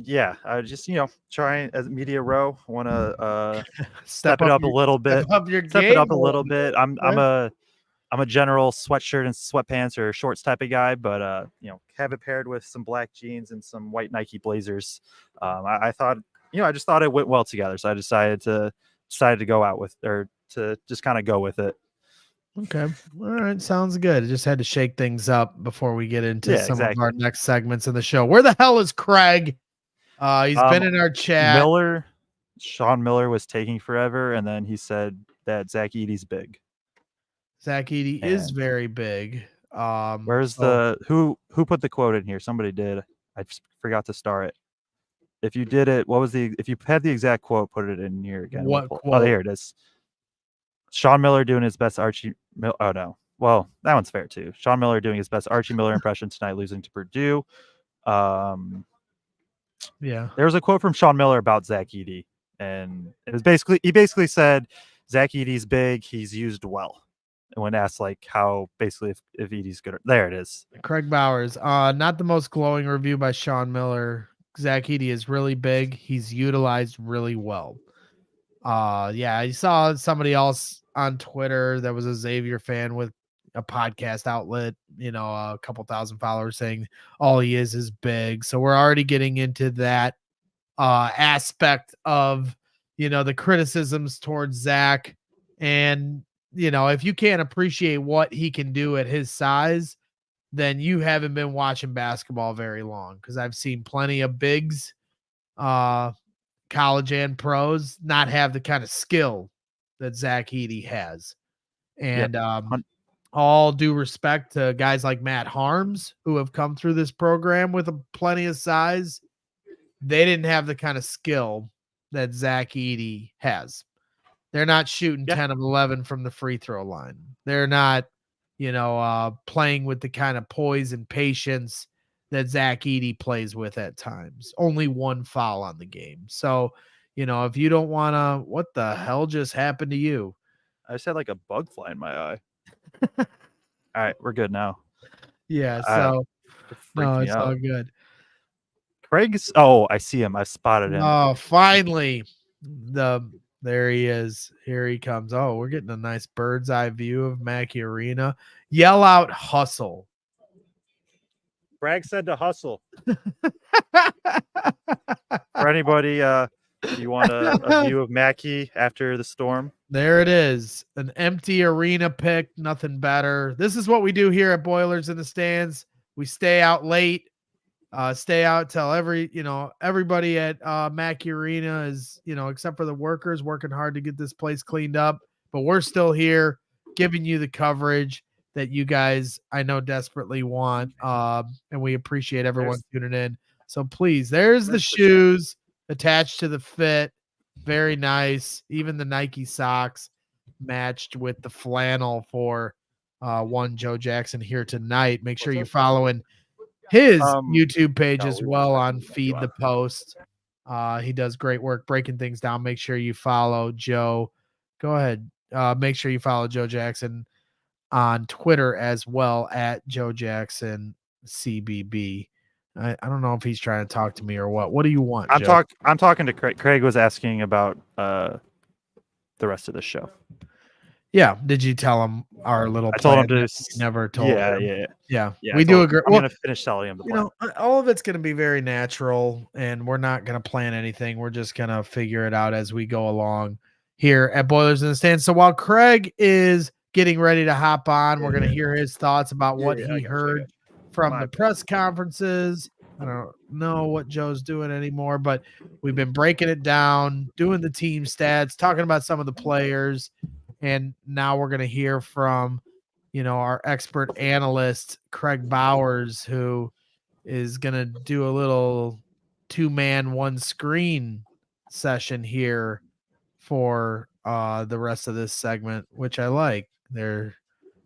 Yeah, I just trying as media row, want to step it up a little bit, step up your step game it up a a little little bit. I'm a general sweatshirt and sweatpants or shorts type of guy, but have it paired with some black jeans and some white Nike Blazers. I thought I just thought it went well together, so I decided to go out with, or to just kind of go with it. Okay. All right. Sounds good. I just had to shake things up before we get into some of our next segments of the show. Where the hell is Craig? He's been in our chat. Sean Miller was taking forever, and then he said that Zach Edey's big. Zach Edey is very big. Where's who put the quote in here? Somebody did. I just forgot to star it. If you did it, if you had the exact quote, put it in here again. What quote? Oh, here it is. Sean Miller doing his best Archie. Oh no. Well, that one's fair too. Sean Miller doing his best Archie Miller impression tonight, losing to Purdue. Yeah. There was a quote from Sean Miller about Zach Edey, and it was he basically said Zach Edey's big, he's used well. And when asked like how basically if Edey's good, there it is. Craig Bowers, not the most glowing review by Sean Miller. Zach Edey is really big. He's utilized really well. Yeah, I saw somebody else on Twitter that was a Xavier fan with a podcast outlet, a couple thousand followers, saying all he is big. So we're already getting into that aspect of the criticisms towards Zach. And if you can't appreciate what he can do at his size, then you haven't been watching basketball very long, because I've seen plenty of bigs, college and pros, not have the kind of skill that Zach Edey has. And all due respect to guys like Matt Harms, who have come through this program with plenty of size, they didn't have the kind of skill that Zach Edey has. They're not shooting 10 of 11 from the free throw line. They're not, playing with the kind of poise and patience that Zach Edey plays with at times. Only one foul on the game. So, if you don't want to, what the hell just happened to you? I just had like a bug fly in my eye. All right, we're good now. Yeah, so it's out. all good. Craig's, I see him. I spotted him. Oh, finally. There he is. Here he comes. Oh, we're getting a nice bird's eye view of Mackey Arena. Yell out hustle. Bragg said to hustle. For anybody, you want a view of Mackey after the storm? There it is. An empty arena pick. Nothing better. This is what we do here at Boilers in the Stands. We stay out late. Stay out till everybody at Mackey Arena is, except for the workers, working hard to get this place cleaned up. But we're still here giving you the coverage that you guys, I know, desperately want. And we appreciate everyone tuning in. So please, there's the shoes attached to the fit. Very nice. Even the Nike socks matched with the flannel for one Joe Jackson here tonight. Make sure you're following his YouTube page as well on Feed the Post. He does great work breaking things down. Make sure you follow Joe. Go ahead. Make sure you follow Joe Jackson on Twitter as well at Joe Jackson CBB. I don't know if he's trying to talk to me or what. What do you want? I'm talking to Craig. Craig was asking about the rest of the show. Yeah. Did you tell him our little I told him plan to. that we never told Yeah, him? yeah, Yeah. yeah. I We do told him, agree. I'm Well, gonna finish telling him the you plan. know, all of it's going to be very natural, and we're not going to plan anything. We're just going to figure it out as we go along here at Boilers in the Stands. So while Craig is getting ready to hop on, we're going to hear his thoughts about what he heard from the press conferences. I don't know what Joe's doing anymore, but we've been breaking it down, doing the team stats, talking about some of the players, and now we're going to hear from, our expert analyst, Craig Bowers, who is going to do a little 2-man 1-screen session here for the rest of this segment, which I like. They're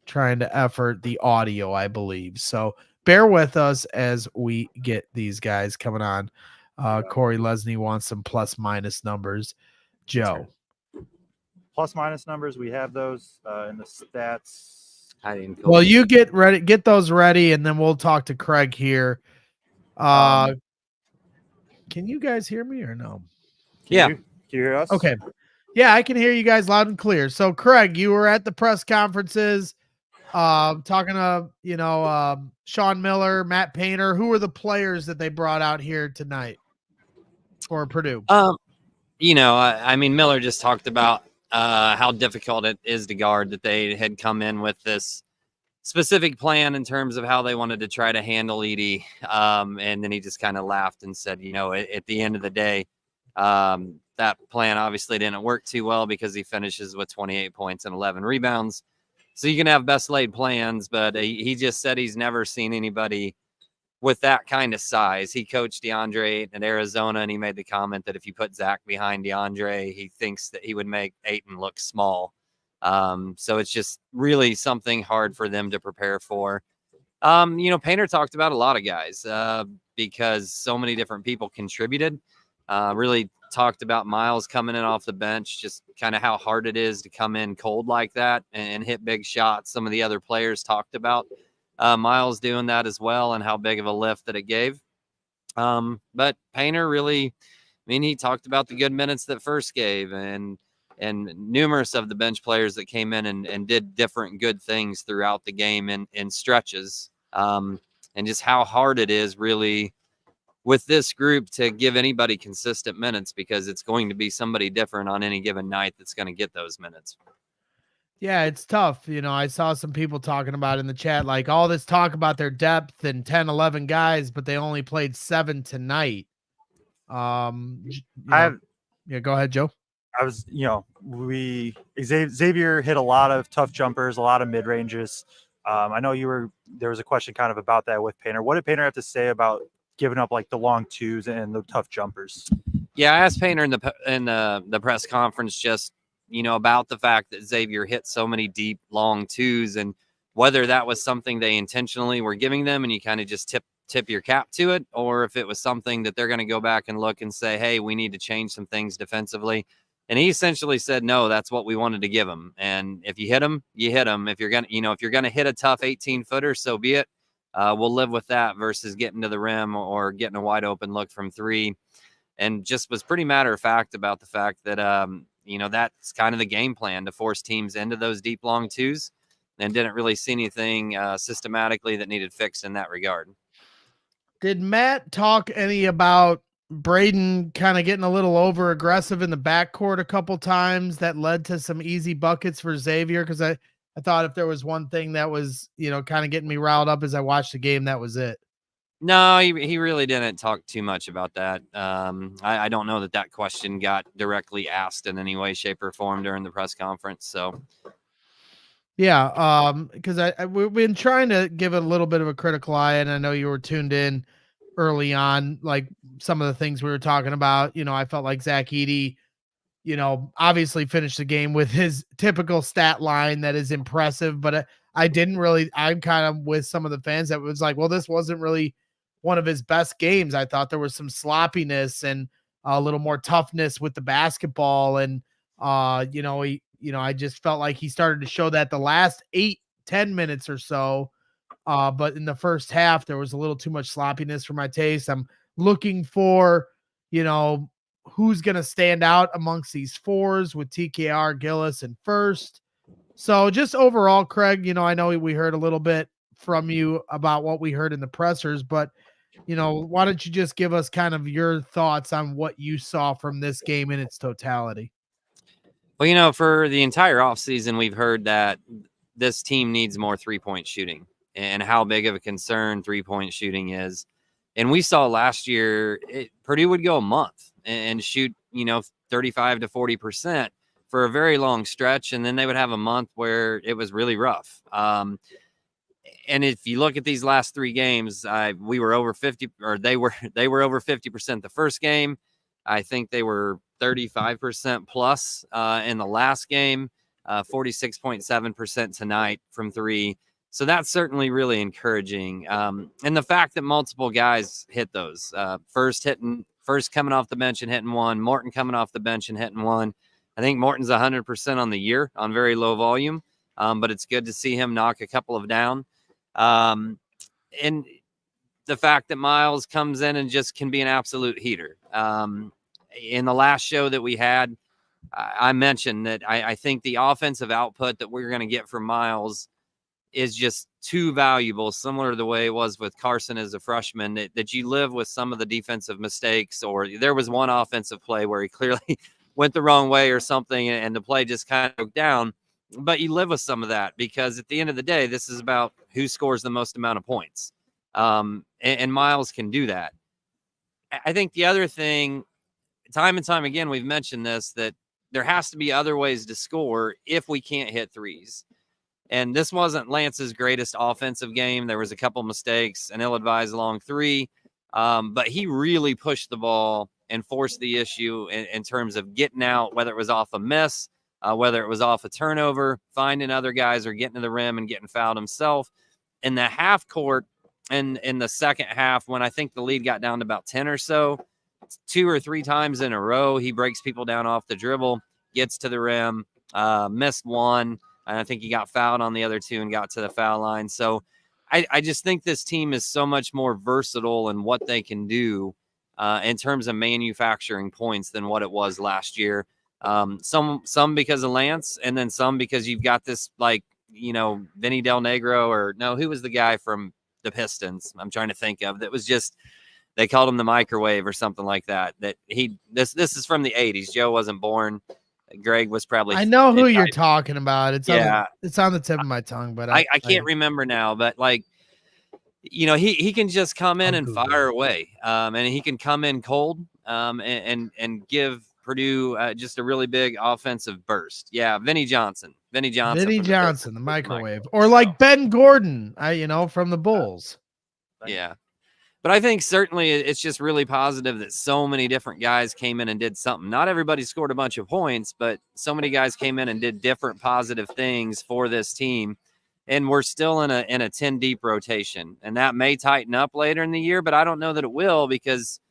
trying to effort the audio, I believe. So bear with us as we get these guys coming on. Corey Lesney wants some plus minus numbers. Joe. Plus minus numbers, we have those in the stats. Well, you get those ready, and then we'll talk to Craig here. Can you guys hear me or no? Can you hear us? Okay. Yeah, I can hear you guys loud and clear. So, Craig, you were at the press conferences talking to, Sean Miller, Matt Painter. Who were the players that they brought out here tonight for Purdue? I mean, Miller just talked about how difficult it is to guard, that they had come in with this specific plan in terms of how they wanted to try to handle Edey. And then he just kind of laughed and said, at the end of the day, that plan obviously didn't work too well because he finishes with 28 points and 11 rebounds. So you can have best laid plans, but he just said he's never seen anybody with that kind of size. He coached DeAndre at Arizona, and he made the comment that if you put Zach behind DeAndre, he thinks that he would make Ayton look small. So it's just really something hard for them to prepare for. Painter talked about a lot of guys because so many different people contributed. Really talked about Miles coming in off the bench, just kind of how hard it is to come in cold like that and hit big shots. Some of the other players talked about Miles doing that as well and how big of a lift that it gave. But Painter really, he talked about the good minutes that First gave and numerous of the bench players that came in and did different good things throughout the game in stretches. And just how hard it is really with this group to give anybody consistent minutes, because it's going to be somebody different on any given night that's going to get those minutes. Yeah, it's tough. I saw some people talking about in the chat, like all this talk about their depth and 10, 11 guys, but they only played 7 tonight. Yeah, go ahead, Joe. Xavier hit a lot of tough jumpers, a lot of mid ranges. I know there was a question kind of about that with Painter. What did Painter have to say about giving up like the long twos and the tough jumpers? Yeah, I asked Painter in the press conference just, about the fact that Xavier hit so many deep, long twos and whether that was something they intentionally were giving them and you kind of just tip your cap to it, or if it was something that they're going to go back and look and say, hey, we need to change some things defensively. And he essentially said, no, that's what we wanted to give them. And if you hit them, you hit them. If you're going to hit a tough 18-footer, so be it. We'll live with that versus getting to the rim or getting a wide open look from 3. And just was pretty matter of fact about the fact that, that's kind of the game plan, to force teams into those deep, long twos, and didn't really see anything systematically that needed fixed in that regard. Did Matt talk any about Braden kind of getting a little over aggressive in the backcourt a couple times that led to some easy buckets for Xavier? Because I thought if there was one thing that was, kind of getting me riled up as I watched the game, that was it. No, he really didn't talk too much about that. I don't know that question got directly asked in any way, shape, or form during the press conference. So, yeah, because we've been trying to give it a little bit of a critical eye, and I know you were tuned in early on, like some of the things we were talking about. I felt like Zach Edey, obviously finished the game with his typical stat line that is impressive, but I'm kind of with some of the fans that was like, well, this wasn't really one of his best games. I thought there was some sloppiness and a little more toughness with the basketball. And, I just felt like he started to show that the last 8-10 minutes or so. But in the first half, there was a little too much sloppiness for my taste. I'm looking for, who's going to stand out amongst these 4s with TKR, Gillis, and First. So just overall, Craig, I know we heard a little bit from you about what we heard in the pressers, but why don't you just give us kind of your thoughts on what you saw from this game in its totality? Well, for the entire offseason, we've heard that this team needs more three-point shooting and how big of a concern three-point shooting is. And we saw last year, Purdue would go a month and shoot, 35 to 40% for a very long stretch. And then they would have a month where it was really rough. And if you look at these last 3 games, we were over 50, or they were over 50% the first game. I think they were 35% plus in the last game, 46.7% tonight from 3. So that's certainly really encouraging. And the fact that multiple guys hit those, first coming off the bench and hitting one, Morton coming off the bench and hitting one. I think Morton's 100% on the year on very low volume, but it's good to see him knock a couple of down. And the fact that Miles comes in and just can be an absolute heater. In the last show that we had, I mentioned that I think the offensive output that we're going to get from Miles is just too valuable, similar to the way it was with Carson as a freshman, that you live with some of the defensive mistakes, or there was one offensive play where he clearly went the wrong way or something, and the play just kind of broke down. But you live with some of that because at the end of the day, this is about who scores the most amount of points. And Miles can do that. I think the other thing, time and time again, we've mentioned this, that there has to be other ways to score if we can't hit threes. And this wasn't Lance's greatest offensive game. There was a couple mistakes, an ill-advised long 3. But he really pushed the ball and forced the issue in terms of getting out, whether it was off a miss, whether it was off a turnover, finding other guys or getting to the rim and getting fouled himself. In the half court and in the second half, when I think the lead got down to about 10 or so, 2 or 3 times in a row, he breaks people down off the dribble, gets to the rim, missed one. And I think he got fouled on the other 2 and got to the foul line. So I just think this team is so much more versatile in what they can do in terms of manufacturing points than what it was last year. Some because of Lance, and then some because you've got this, Vinny Del Negro, or no, who was the guy from the Pistons? I'm trying to think of, that was just, they called him the microwave or something like that. This is from the 80s. Joe wasn't born. Greg was probably. I know who you're talking about. It's it's on the tip of my tongue, but I can't remember now. But he can just come in and fire away, and he can come in cold, and give Purdue just a really big offensive burst. Yeah, Vinny Johnson, the microwave, or like Ben Gordon, from the Bulls. Yeah. But I think certainly it's just really positive that so many different guys came in and did something. Not everybody scored a bunch of points, but so many guys came in and did different positive things for this team. And we're still in a 10 deep rotation, and that may tighten up later in the year, but I don't know that it will, because,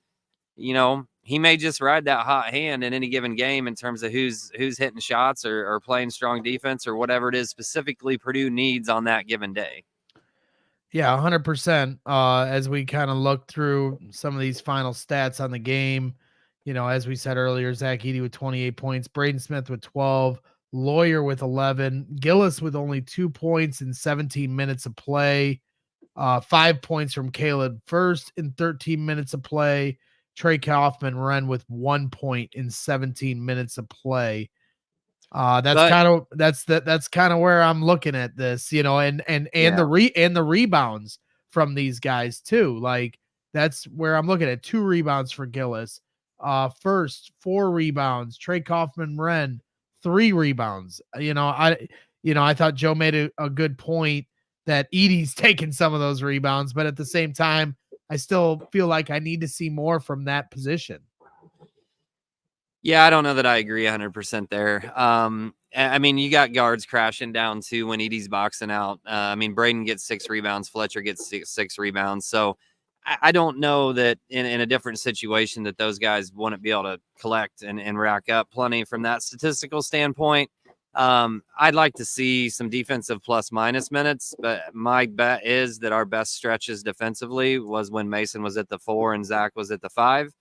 he may just ride that hot hand in any given game in terms of who's hitting shots or playing strong defense or whatever it is specifically Purdue needs on that given day. Yeah, 100%. As we kind of look through some of these final stats on the game, as we said earlier, Zach Edey with 28 points, Braden Smith with 12, Lawyer with 11, Gillis with only 2 points in 17 minutes of play, 5 points from Caleb First in 13 minutes of play, Trey Kaufman-Renn with 1 point in 17 minutes of play. That's kind of where I'm looking at this, and the rebounds from these guys too. Like, that's where I'm looking at 2 rebounds for Gillis. First 4 rebounds, Trey Kaufman-Renn 3 rebounds. I thought Joe made a good point that Edey's taken some of those rebounds, but at the same time, I still feel like I need to see more from that position. Yeah, I don't know that I agree 100% there. I mean, you got guards crashing down too when Edey's boxing out. Braden gets 6 rebounds, Fletcher gets six rebounds. So I don't know that in a different situation that those guys wouldn't be able to collect and rack up plenty from that statistical standpoint. I'd like to see some defensive plus minus minutes, but my bet is that our best stretches defensively was when Mason was at the 4 and Zach was at the 5.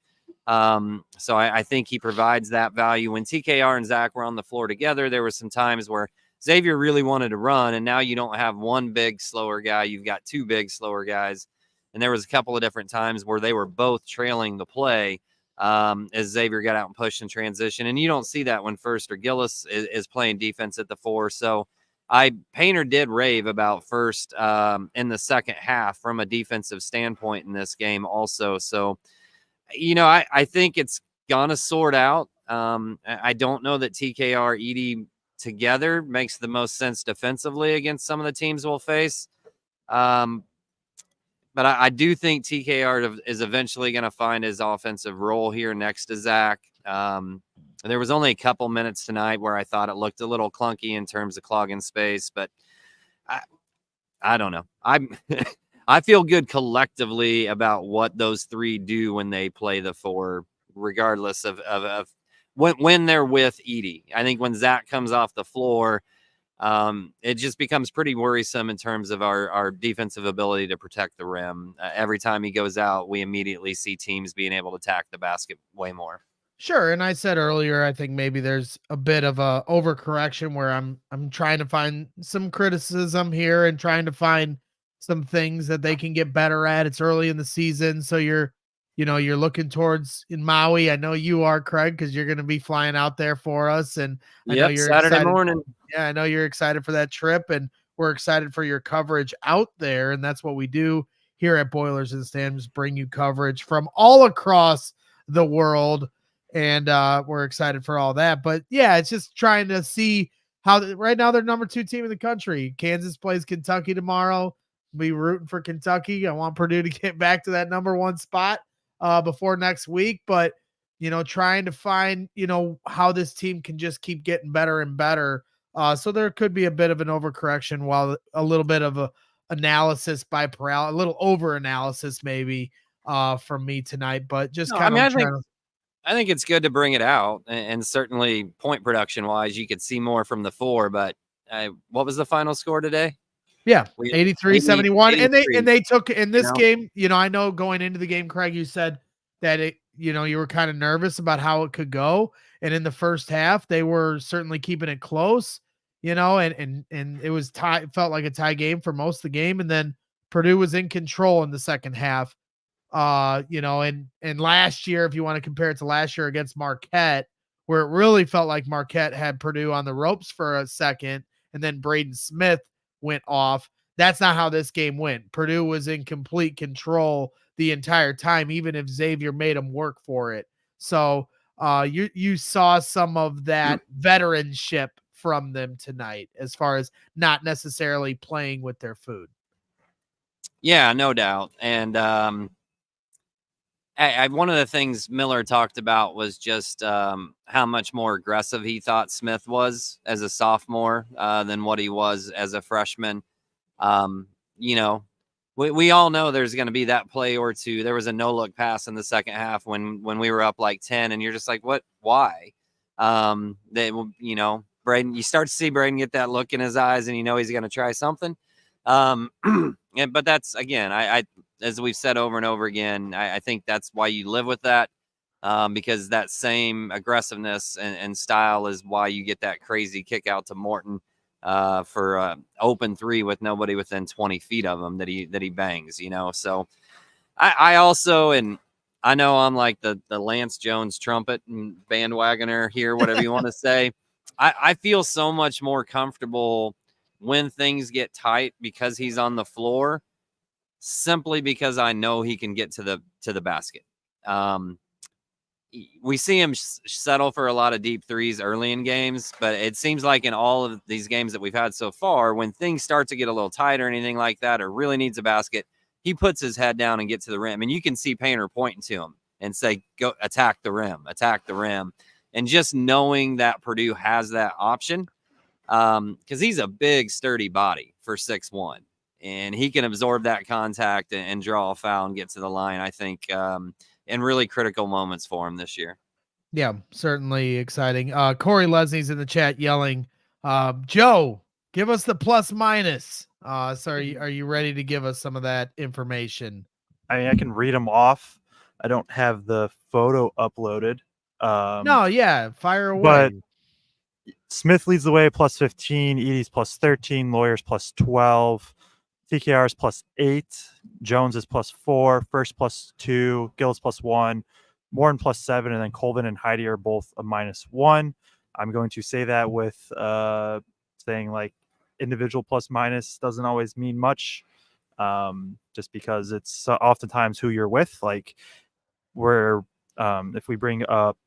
So I think he provides that value. When TKR and Zach were on the floor together, there were some times where Xavier really wanted to run, and now you don't have one big, slower guy. You've got two big, slower guys. And there was a couple of different times where they were both trailing the play as Xavier got out and pushed in transition. And you don't see that when First or Gillis is playing defense at the 4. So Painter did rave about First in the second half from a defensive standpoint in this game also. So, I think it's going to sort out. I don't know that TKR, Edey together makes the most sense defensively against some of the teams we'll face. But I do think TKR is eventually going to find his offensive role here next to Zach. There was only a couple minutes tonight where I thought it looked a little clunky in terms of clogging space, but I don't know. I feel good collectively about what those three do when they play the 4, regardless of when they're with Edey. I think when Zach comes off the floor, it just becomes pretty worrisome in terms of our defensive ability to protect the rim. Every time he goes out, we immediately see teams being able to attack the basket way more. Sure, and I said earlier, I think maybe there's a bit of a overcorrection where I'm trying to find some criticism here and trying to find some things that they can get better at. It's early in the season, so you're looking towards in Maui. I know you are, Craig, because you're going to be flying out there for us, and I know you're Saturday excited. morning. Yeah, I know you're excited for that trip, and we're excited for your coverage out there, and that's what we do here at Boilers in the Stands, bring you coverage from all across the world. And we're excited for all that. But yeah, it's just trying to see how right now they're number 2 team in the country. Kansas plays Kentucky tomorrow. Be rooting for Kentucky. I want Purdue to get back to that number 1 spot before next week. But, trying to find, how this team can just keep getting better and better. So there could be a bit of an overcorrection while a little bit of a analysis by paralysis, a little over analysis maybe from me tonight. But just I think it's good to bring it out, and certainly point production wise, you could see more from the 4. But what was the final score today? Yeah, 83-71. And they took in this game. I know going into the game, Craig, you said that you were kind of nervous about how it could go. And in the first half, they were certainly keeping it close. And it was tie. Felt like a tie game for most of the game, and then Purdue was in control in the second half. And last year, if you want to compare it to last year against Marquette, where it really felt like Marquette had Purdue on the ropes for a second, and then Braden Smith went off. That's not how this game went. Purdue was in complete control the entire time, even if Xavier made them work for it. So you saw some of that veteranship from them tonight, as far as not necessarily playing with their food. Yeah, no doubt. And one of the things Miller talked about was just how much more aggressive he thought Smith was as a sophomore than what he was as a freshman. We all know there's going to be that play or two. There was a no-look pass in the second half when we were up like 10, and you're just like, what? Why? Braden, you start to see Braden get that look in his eyes, and he's going to try something. But that's, again, I as we've said over and over again, I think that's why you live with that, because that same aggressiveness and style is why you get that crazy kick out to Morton for open 3 with nobody within 20 feet of him that he bangs, So I also, and I know I'm like the Lance Jones trumpet and bandwagoner here, whatever you want to say. I feel so much more comfortable when things get tight because he's on the floor, simply because I know he can get to the basket. We see him settle for a lot of deep threes early in games, but it seems like in all of these games that we've had so far, when things start to get a little tight or anything like that, or really needs a basket, he puts his head down and gets to the rim. And you can see Painter pointing to him and say, go attack the rim. And just knowing that Purdue has that option, because he's a big, sturdy body for 6'1", and he can absorb that contact and draw a foul and get to the line, I think, in really critical moments for him this year. Yeah, certainly exciting. Corey Lesney's in the chat yelling, Joe, give us the plus minus. So are you ready to give us some of that information? I mean, I can read them off. I don't have the photo uploaded. No, yeah, fire away. But Smith leads the way plus 15, Edey's plus 13, Lawyer's plus 12, TKR's plus 8, Jones is plus 4, First plus 2, Gillis plus 1, Morton plus 7, and then Colvin and Edey are both a -1. I'm going to say that with saying like individual plus minus doesn't always mean much, just because it's oftentimes who you're with. Like if we bring up,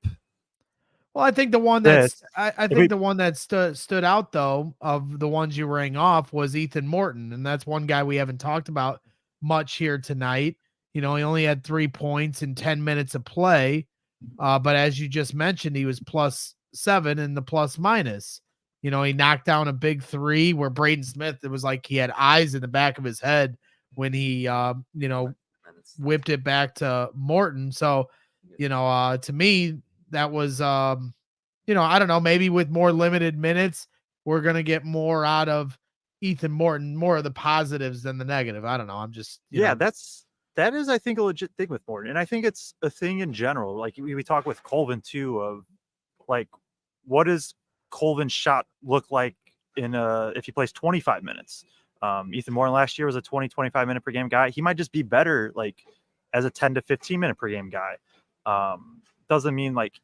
well, I think the one this, that's I think the one that stood out though of the ones you rang off was Ethan Morton, and that's one guy we haven't talked about much here tonight. You know, he only had 3 points in 10 minutes of play, but as you just mentioned, he was +7 in the plus minus. You know, he knocked down a big 3 where Braden Smith, it was like he had eyes in the back of his head when he, whipped it back to Morton. So, to me, that was, I don't know, maybe with more limited minutes, we're going to get more out of Ethan Morton, more of the positives than the negative. I don't know. I'm just, that is, I think, a legit thing with Morton. And I think it's a thing in general. Like we talk with Colvin too, of like, what does Colvin's shot look like if he plays 25 minutes? Ethan Morton last year was a 25 minute per game guy. He might just be better like as a 10 to 15 minute per game guy. Doesn't mean like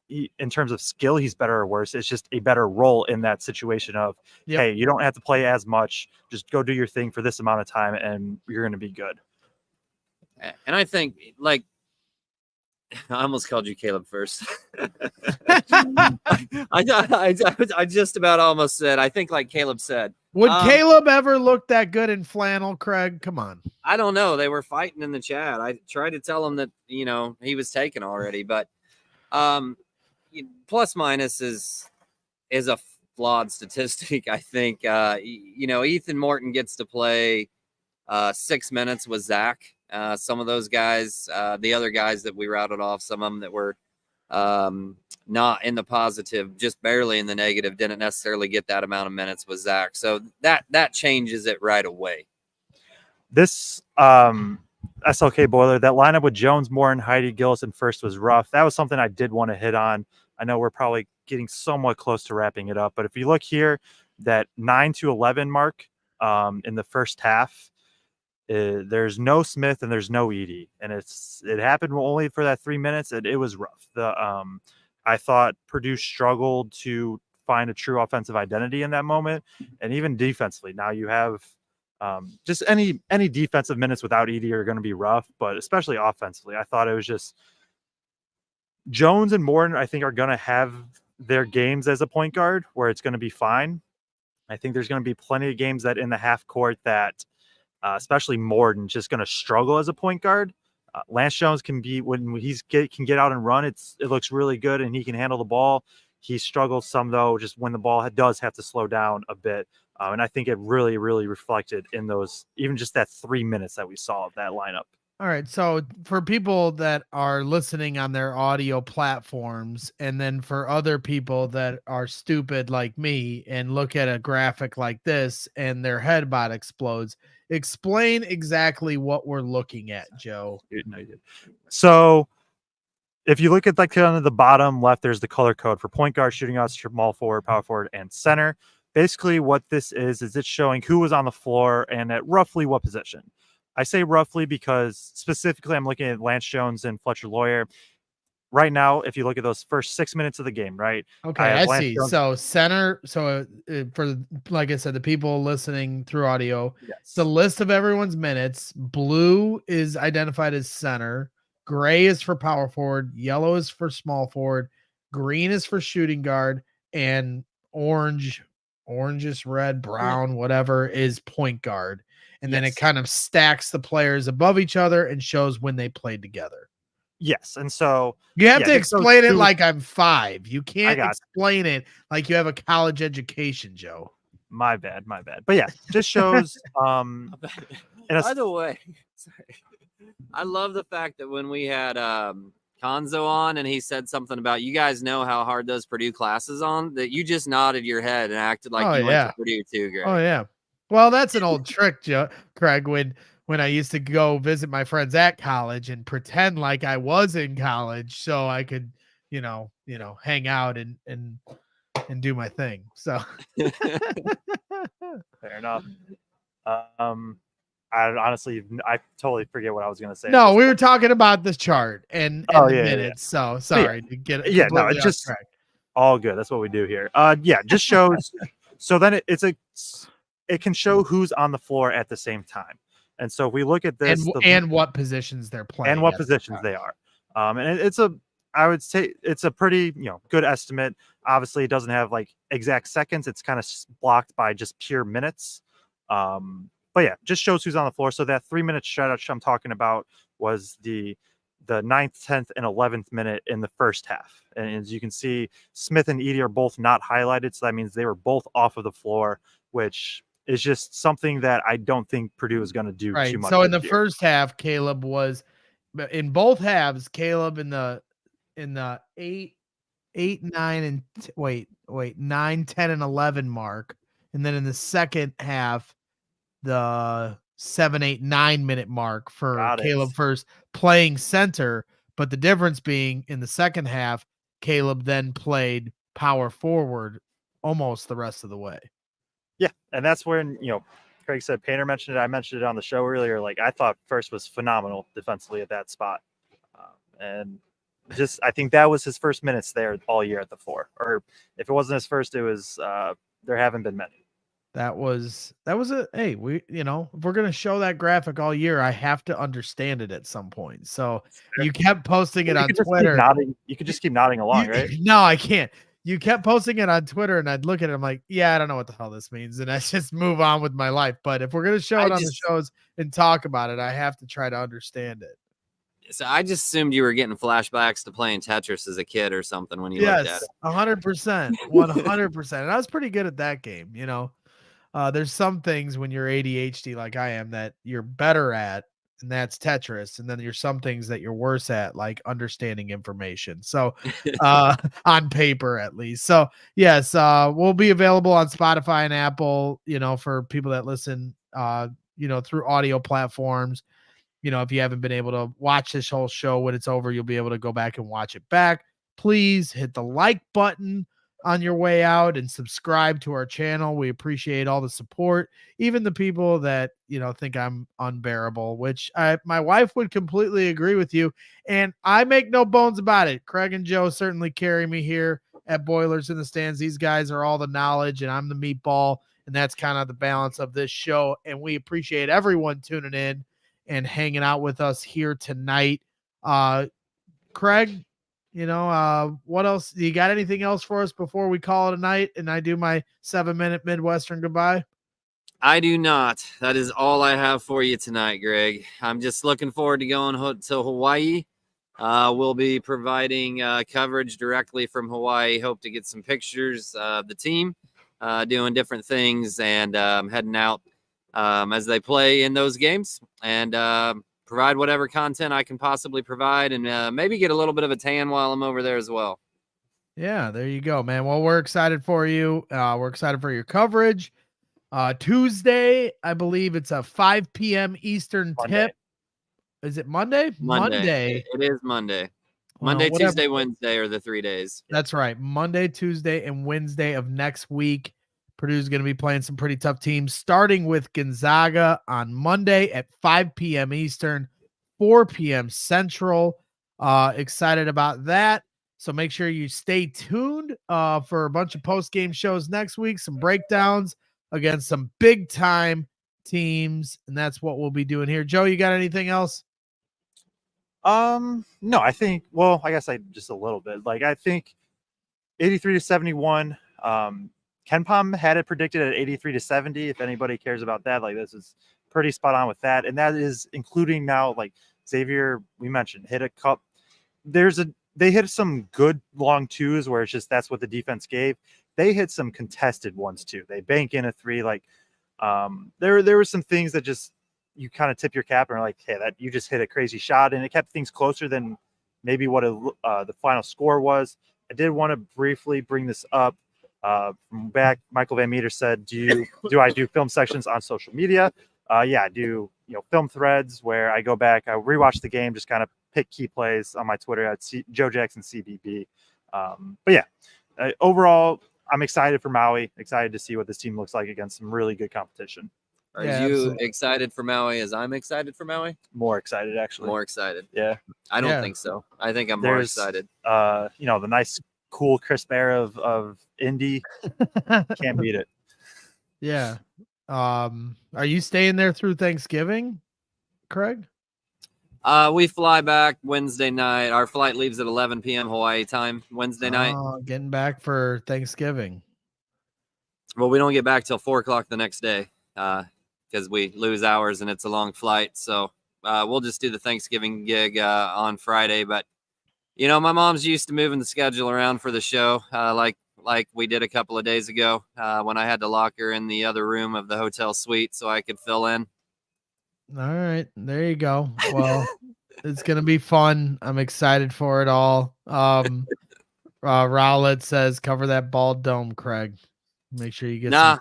in terms of skill, he's better or worse. It's just a better role in that situation of, hey, you don't have to play as much. Just go do your thing for this amount of time and you're going to be good. And I think, like, I almost called you Caleb first. I just about almost said, I think like Caleb said. Would Caleb ever look that good in flannel, Craig? Come on. I don't know. They were fighting in the chat. I tried to tell him that, he was taken already, but plus minus is a flawed statistic. I think, Ethan Morton gets to play 6 minutes with Zach. Some of those guys, the other guys that we routed off, some of them that were not in the positive, just barely in the negative, didn't necessarily get that amount of minutes with Zach. So that changes it right away. This SLK Boiler, that lineup with Jones, Morton, Edey, Gillis, and First was rough. That was something I did want to hit on. I know we're probably getting somewhat close to wrapping it up, but if you look here, that 9 to 11 mark in the first half, there's no Smith and there's no Edey, and it happened only for that 3 minutes. It was rough. I thought Purdue struggled to find a true offensive identity in that moment, and even defensively. Now you have just any defensive minutes without Edey are going to be rough, but especially offensively, I thought it was just Jones and Morton. I think are going to have their games as a point guard where it's going to be fine. I think there's going to be plenty of games that in the half court that. Especially Morton, just going to struggle as a point guard. Lance Jones can be when can get out and run. It looks really good and he can handle the ball. He struggles some though, just when the ball does have to slow down a bit. And I think it really, really reflected in those, even just that 3 minutes that we saw of that lineup. All right. So for people that are listening on their audio platforms, and then for other people that are stupid like me and look at a graphic like this and their head about explodes, explain exactly what we're looking at, Joe. So if you look at like on the bottom left, there's the color code for point guard, shooting guard, small forward, power forward, and center. Basically what this is it's showing who was on the floor and at roughly what position. I say roughly because specifically I'm looking at Lance Jones and Fletcher Lawyer. Right now, if you look at those first 6 minutes of the game, right? Okay, I see. Jones. So center. So for, like I said, the people listening through audio, yes. The list of everyone's minutes. Blue is identified as center. Gray is for power forward. Yellow is for small forward. Green is for shooting guard. And orangish red, brown, whatever is point guard. And then it kind of stacks the players above each other and shows when they played together. Yes. And so you have to explain it like I'm 5. You can't explain it like you have a college education, Joe. My bad. But yeah, just shows. By the way, sorry. I love the fact that when we had Konzo on and he said something about, you guys know how hard those Purdue classes on, that you just nodded your head and acted like you went to Purdue too, Greg. Oh, yeah. Well, that's an old trick, Joe, Craig, when I used to go visit my friends at college and pretend like I was in college so I could, hang out and and do my thing. So Fair enough. I totally forget what I was going to say. no, we were talking about this chart and Oh, the yeah, minutes. So sorry to get it. Yeah, no, completely it's off just track. all good. That's what we do here. Yeah, just shows. So then it can show who's on the floor at the same time. And so if we look at this, and what positions they're playing, and what positions they are, and I would say it's a pretty good estimate. Obviously, it doesn't have like exact seconds. It's kind of blocked by just pure minutes. But yeah, just shows who's on the floor. So that 3-minute stretch I'm talking about was the 9th, 10th, and 11th minute in the first half. And as you can see, Smith and Edey are both not highlighted. So that means they were both off of the floor, which is just something that I don't think Purdue is going to do too much. So in the first half, Caleb was in both halves. Caleb in the 8, 9, and 9, 10, and 11 mark, and then in the second half, the 7, 8, 9 minute mark for Caleb first playing center. But the difference being in the second half, Caleb then played power forward almost the rest of the way. Yeah, and that's when Craig said Painter mentioned it. I mentioned it on the show earlier. Like I thought First was phenomenal defensively at that spot, and just I think that was his first minutes there all year at the floor. Or if it wasn't his first, it was there haven't been many. That was hey, we if we're gonna show that graphic all year, I have to understand it at some point. So you kept posting it on Twitter. You could just keep nodding along, right? No, I can't. You kept posting it on Twitter, and I'd look at it. I'm like, yeah, I don't know what the hell this means, and I just move on with my life. But if we're gonna show it on the shows and talk about it, I have to try to understand it. So I just assumed you were getting flashbacks to playing Tetris as a kid or something when you looked at it. 100%, 100%, and I was pretty good at that game. There's some things when you're ADHD like I am that you're better at, and that's Tetris. And then there's some things that you're worse at, like understanding information. So on paper, at least. So yes, we'll be available on Spotify and Apple, for people that listen, through audio platforms. If you haven't been able to watch this whole show when it's over, you'll be able to go back and watch it back. Please hit the like button on your way out and subscribe to our channel. We appreciate all the support, even the people that think I'm unbearable, which my wife would completely agree with you, and I make no bones about it. Craig and Joe certainly carry me here at Boilers in the Stands. These guys are all the knowledge, and I'm the meatball, and that's kind of the balance of this show. And we appreciate everyone tuning in and hanging out with us here tonight. Craig, what else? You got anything else for us before we call it a night and I do my 7-minute Midwestern goodbye? I do not. That is all I have for you tonight, Greg. I'm just looking forward to going to Hawaii. We'll be providing coverage directly from Hawaii. Hope to get some pictures of the team doing different things and heading out as they play in those games, and provide whatever content I can possibly provide, and maybe get a little bit of a tan while I'm over there as well. Yeah, there you go, man. Well, we're excited for you. We're excited for your coverage. Tuesday, I believe it's a 5 p.m. Eastern tip. Is it Monday? Monday. It is Monday. Monday, Tuesday, Wednesday are the 3 days. That's right. Monday, Tuesday, and Wednesday of next week. Purdue's going to be playing some pretty tough teams, starting with Gonzaga on Monday at 5 p.m. Eastern, 4 p.m. Central. Excited about that. So make sure you stay tuned for a bunch of post-game shows next week, some breakdowns against some big-time teams, and that's what we'll be doing here. Joe, you got anything else? No, I think, I guess just a little bit. Like, I think 83-71, KenPom had it predicted at 83-70. If anybody cares about that, like this is pretty spot on with that. And that is including now, like Xavier, we mentioned, hit a cup. They hit some good long twos where it's just, that's what the defense gave. They hit some contested ones too. They bank in a three. Like there were some things that just, you kind of tip your cap and are like, hey, that you just hit a crazy shot, and it kept things closer than maybe what the final score was. I did want to briefly bring this up. From back, Michael Van Meter said, do I do film sections on social media? Yeah, I do, film threads where I go back, I rewatch the game, just kind of pick key plays on my Twitter at Joe Jackson CBB. But yeah, overall, I'm excited for Maui. Excited to see what this team looks like against some really good competition. Are Yeah, you absolutely. excited for Maui as I'm excited for Maui? More excited, actually. More excited. Yeah. I don't Yeah. think so. I think I'm more There's, excited. The nice, cool, crisp air of Indy. Can't beat it. Yeah. Are you staying there through Thanksgiving, Craig? We fly back Wednesday night. Our flight leaves at 11 p.m. Hawaii time Wednesday night. Getting back for Thanksgiving. Well, we don't get back till 4 o'clock the next day because we lose hours and it's a long flight. So we'll just do the Thanksgiving gig on Friday. But, my mom's used to moving the schedule around for the show like we did a couple of days ago when I had to lock her in the other room of the hotel suite so I could fill in. All right. There you go. Well, it's going to be fun. I'm excited for it all. Rowlett says, cover that bald dome, Craig. Make sure you get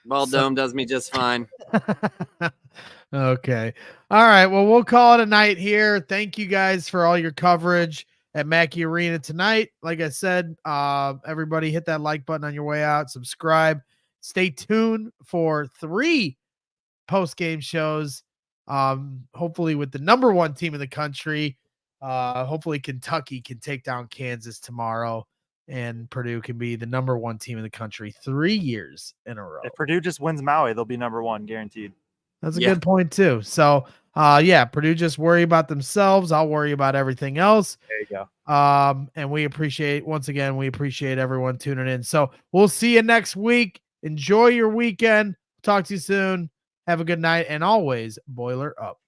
Bald dome does me just fine. Okay. All right. Well, we'll call it a night here. Thank you guys for all your coverage at Mackey Arena tonight. Like I said, everybody hit that like button on your way out. Subscribe. Stay tuned for 3 post-game shows. Hopefully with the number 1 team in the country. Hopefully Kentucky can take down Kansas tomorrow. And Purdue can be the number 1 team in the country 3 years in a row. If Purdue just wins Maui, they'll be number 1, guaranteed. That's a good point too. So, Purdue just worry about themselves. I'll worry about everything else. There you go. And we appreciate everyone tuning in. So we'll see you next week. Enjoy your weekend. Talk to you soon. Have a good night. And always boiler up.